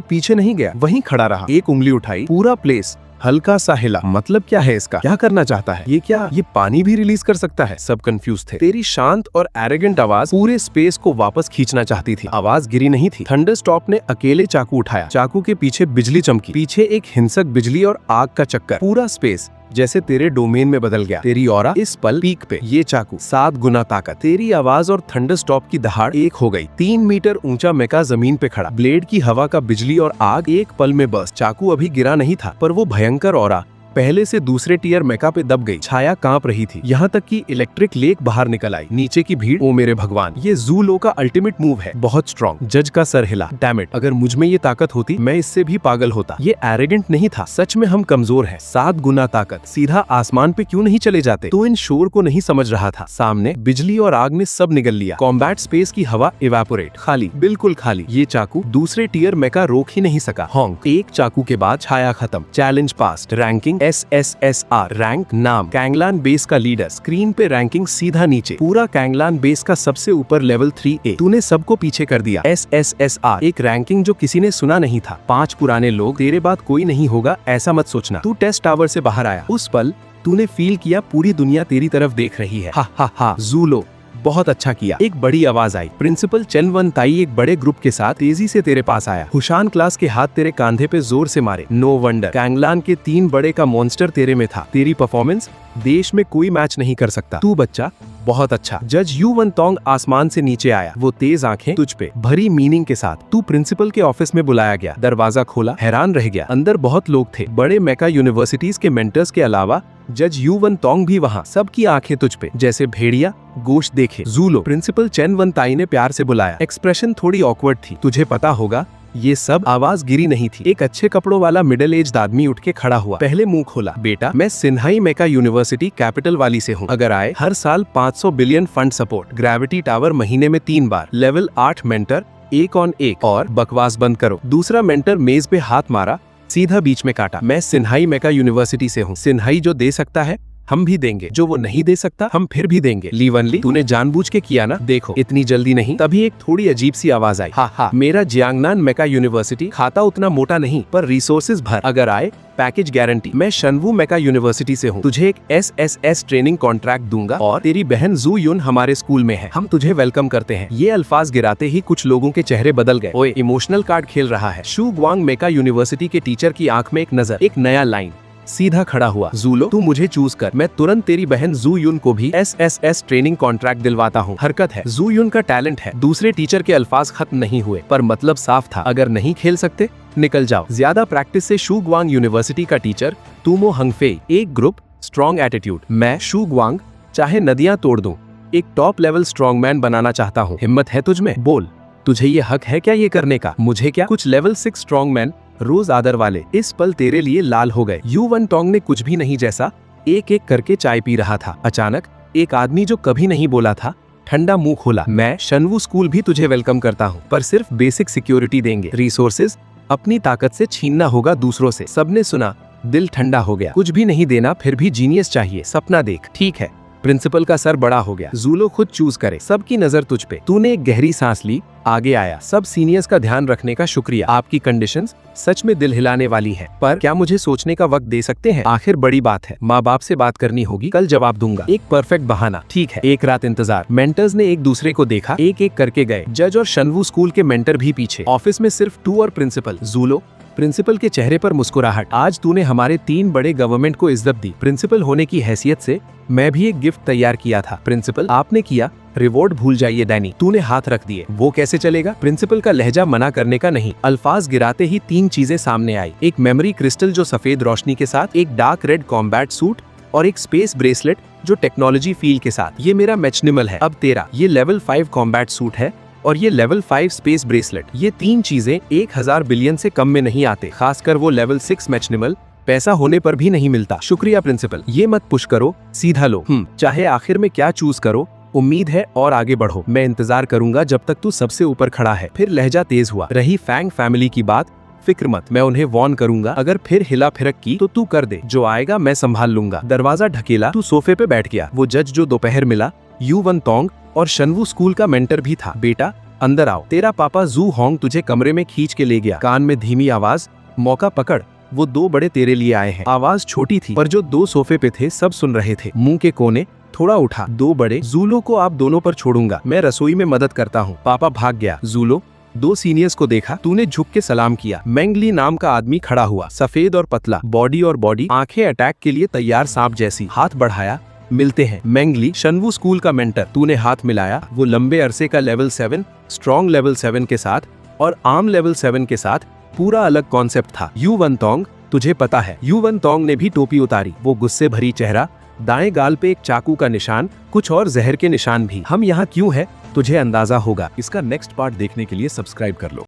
पीछे नहीं गया, वहीं खड़ा रहा। एक उंगली उठाई, पूरा प्लेस हल्का सा हिला। मतलब क्या है इसका? क्या करना चाहता है? ये क्या, ये पानी भी रिलीज कर सकता है? सब कंफ्यूज थे। तेरी शांत और एरोगेंट आवाज पूरे स्पेस को वापस खींचना चाहती थी। आवाज गिरी नहीं थी। थंडरस्टॉप ने अकेले चाकू उठाया। चाकू के पीछे बिजली चमकी। पीछे एक हिंसक बिजली और आग का चक्कर। पूरा स्पेस जैसे तेरे डोमेन में बदल गया। तेरी ऑरा इस पल पीक पे। ये चाकू 7 गुना ताकत। तेरी आवाज और थंडरस्टॉप की दहाड़ एक हो गई। 3 मीटर ऊंचा मेका जमीन पे खड़ा। ब्लेड की हवा का बिजली और आग एक पल में बस। चाकू अभी गिरा नहीं था, पर वो भयंकर ऑरा पहले से दूसरे टीयर मेका पे दब गई। छाया कांप रही थी, यहाँ तक कि इलेक्ट्रिक लेक बाहर निकल आई। नीचे की भीड़, ओ मेरे भगवान, ये जूलो का अल्टीमेट मूव है, बहुत स्ट्रॉन्ग। जज का सर हिला। डैम इट, अगर मुझ में ये ताकत होती मैं इससे भी पागल होता। ये एरोगेंट नहीं था, सच में हम कमजोर हैं। 7 गुना ताकत, सीधा आसमान पे क्यों नहीं चले जाते? तो इन शोर को नहीं समझ रहा था। सामने बिजली और आग ने सब निगल लिया। कॉम्बैट स्पेस की हवा इवेपोरेट, खाली, बिल्कुल खाली। ये चाकू दूसरे टीयर मेका रोक ही नहीं सका। हॉन्क, एक चाकू के बाद छाया खत्म। Challenge past. Ranking SSSR, rank नाम कैंगलान बेस का लीडर। स्क्रीन पे रैंकिंग सीधा नीचे। पूरा कैंगलान बेस का सबसे ऊपर लेवल 3A। तूने सबको पीछे कर दिया। SSSR, एक रैंकिंग जो किसी ने सुना नहीं था। 5 पुराने लोग, तेरे बाद कोई नहीं होगा ऐसा मत सोचना। तू टेस्ट टावर से बाहर आया। उस पल तूने फील किया पूरी दुनिया तेरी तरफ देख रही है। हा हा हा, जूलो बहुत अच्छा किया। एक बड़ी आवाज आई। प्रिंसिपल चेन वेंटाई एक बड़े ग्रुप के साथ तेजी से तेरे पास आया। हुशान क्लास के हाथ तेरे कांधे पे जोर से मारे। नो वंडर, कैंगलान के 3 बड़े का मॉन्स्टर तेरे में था। तेरी परफॉर्मेंस देश में कोई मैच नहीं कर सकता। तू बच्चा बहुत अच्छा। जज युवनटोंग आसमान से नीचे आया। वो तेज आंखें तुझ पे भरी मीनिंग के साथ। तू प्रिंसिपल के ऑफिस में बुलाया गया। दरवाजा खोला, हैरान रह गया। अंदर बहुत लोग थे, बड़े मेका यूनिवर्सिटीज के मेंटर्स के अलावा जज युवनटोंग भी वहाँ। सबकी आंखें तुझ पे, जैसे भेड़िया गोश्त देखे। जूलो, प्रिंसिपल चेन वेंटाई ने प्यार से बुलाया। एक्सप्रेशन थोड़ी ऑकवर्ड थी। तुझे पता होगा ये सब आवाज गिरी नहीं थी। एक अच्छे कपड़ों वाला मिडिल एज आदमी उठ के खड़ा हुआ। पहले मुंह खोला, बेटा मैं सिन्हाई मेका यूनिवर्सिटी कैपिटल वाली से हूँ। अगर आए हर साल 500 billion fund support, gravity tower महीने में 3 बार, लेवल 8 मेंटर 1 ऑन 1, और बकवास बंद करो। दूसरा मेंटर मेज पे हाथ मारा, सीधा बीच में काटा। मैं सिन्हाई मेका यूनिवर्सिटी से हूँ। सिन्हाई जो दे सकता है हम भी देंगे, जो वो नहीं दे सकता हम फिर भी देंगे। ली वनली, तूने जानबूझ के किया ना? देखो इतनी जल्दी नहीं। तभी एक थोड़ी अजीब सी आवाज आई, हा हा, मेरा जियांगनान मेका यूनिवर्सिटी खाता उतना मोटा नहीं, पर रिसोर्सेज भर। अगर आए पैकेज गारंटी। मैं शनवू मेका यूनिवर्सिटी से हूँ। तुझे एक SSS ट्रेनिंग कॉन्ट्रैक्ट दूंगा, और तेरी बहन जू युन हमारे स्कूल में है। हम तुझे वेलकम करते हैं। ये अल्फाज गिराते ही कुछ लोगों के चेहरे बदल गए। ओए, इमोशनल कार्ड खेल रहा है। शू ग्वांग मेका यूनिवर्सिटी के टीचर की आंख में एक नजर, एक नया लाइन। सीधा खड़ा हुआ, जूलो तू मुझे चूज कर, मैं तुरंत तेरी बहन जू युन को भी SSS ट्रेनिंग कॉन्ट्रैक्ट दिलवाता हूँ। हरकत है, जू युन का टैलेंट है। दूसरे टीचर के अल्फाज खत्म नहीं हुए, पर मतलब साफ था, अगर नहीं खेल सकते निकल जाओ। ज्यादा प्रैक्टिस से शू ग्वांग यूनिवर्सिटी का टीचर तुमो हंगफे। एक ग्रुप, स्ट्रॉन्ग एटीट्यूड। मैं शू ग्वांग चाहे नदियां तोड़ दूं, एक टॉप लेवल स्ट्रॉन्ग मैन बनाना चाहता हूँ। हिम्मत है तुझ में? बोल, तुझे ये हक है क्या ये करने का? मुझे क्या? कुछ लेवल 6 स्ट्रॉन्ग मैन रोज आदर वाले इस पल तेरे लिए लाल हो गए। यू वन टोंग ने कुछ भी नहीं जैसा एक एक करके चाय पी रहा था। अचानक एक आदमी जो कभी नहीं बोला था ठंडा मुंह खोला, मैं शनवू स्कूल भी तुझे वेलकम करता हूँ, पर सिर्फ बेसिक सिक्योरिटी देंगे। रिसोर्सेज अपनी ताकत से छीनना होगा दूसरों से। सबने सुना, दिल ठंडा हो गया। कुछ भी नहीं देना, फिर भी जीनियस चाहिए। सपना देख। ठीक है। प्रिंसिपल का सर बड़ा हो गया। जूलो खुद चूज करे। सबकी नजर तुझ पे। तूने एक गहरी सांस ली, आगे आया। सब सीनियर्स का ध्यान रखने का शुक्रिया। आपकी कंडीशंस सच में दिल हिलाने वाली है, पर क्या मुझे सोचने का वक्त दे सकते हैं? आखिर बड़ी बात है, माँ बाप से बात करनी होगी, कल जवाब दूंगा। एक परफेक्ट बहाना। ठीक है। एक रात इंतजार। मेंटर्स ने एक दूसरे को देखा, एक एक करके गए। जज और शनवू स्कूल के मेंटर भी पीछे। ऑफिस में सिर्फ तू और प्रिंसिपल। जूलो, प्रिंसिपल के चेहरे पर मुस्कुराहट। आज तूने हमारे 3 बड़े गवर्नमेंट को इज्जत दी। प्रिंसिपल होने की हैसियत से मैं भी एक गिफ्ट तैयार किया था। प्रिंसिपल, आपने किया, रिवॉर्ड भूल जाइए डैनी। तूने हाथ रख दिए। वो कैसे चलेगा? प्रिंसिपल का लहजा मना करने का नहीं। अल्फाज गिराते ही 3 चीजें सामने आई। एक मेमोरी क्रिस्टल जो सफेद रोशनी के साथ, एक डार्क रेड कॉम्बैट सूट, और एक स्पेस ब्रेसलेट जो टेक्नोलॉजी फील के साथ। ये मेरा मैचनिमल है। अब तेरा। ये लेवल 5 कॉम्बैट सूट है, और ये लेवल 5 स्पेस ब्रेसलेट। ये 3 चीजें 1000 बिलियन से कम में नहीं आते, खासकर वो लेवल 6 मैचनिमल पैसा होने पर भी नहीं मिलता। शुक्रिया प्रिंसिपल। ये मत पुश करो, सीधा लो। चाहे आखिर में क्या चूज करो, उम्मीद है और आगे बढ़ो। मैं इंतजार करूंगा जब तक तू सबसे ऊपर खड़ा है। फिर लहजा तेज हुआ। रही फैंग फैमिली की बात, फिक्र मत, मैं उन्हें वॉर्न करूंगा। अगर फिर हिला फिरक की तो तू कर दे, जो आएगा मैं संभाल लूंगा। दरवाजा ढकेला, तू सोफे पे बैठ गया। वो जज जो दोपहर मिला, यू वन तोंग और शनवू स्कूल का मेंटर भी था। बेटा अंदर आओ, तेरा पापा जू होंग तुझे कमरे में खींच के ले गया। कान में धीमी आवाज, मौका पकड़, वो 2 बड़े तेरे लिए आए हैं। आवाज छोटी थी, पर जो 2 सोफे पे थे सब सुन रहे थे। मुंह के कोने थोड़ा उठा। 2 बड़े, जूलो को आप दोनों पर छोड़ूंगा, मैं रसोई में मदद करता हूँ। पापा भाग गया। जूलो, 2 सीनियर्स को देखा। तूने झुक के सलाम किया। मेंगली नाम का आदमी खड़ा हुआ, सफेद और पतला, बॉडी और बॉडी, आंखें अटैक के लिए तैयार सांप जैसी। हाथ बढ़ाया, मिलते हैं। मेंगली, शनवू स्कूल का मेंटर। तूने हाथ मिलाया। वो लंबे अरसे का लेवल 7, स्ट्रॉन्ग लेवल 7 के साथ और आर्म लेवल 7 के साथ पूरा अलग कॉन्सेप्ट था। यू वन तोंग, तुझे पता है? यू वन तोंग ने भी टोपी उतारी। वो गुस्से भरी चेहरा, दाएं गाल पे एक चाकू का निशान, कुछ और जहर के निशान भी। हम यहाँ क्यों है तुझे अंदाजा होगा। इसका नेक्स्ट पार्ट देखने के लिए सब्सक्राइब कर लो।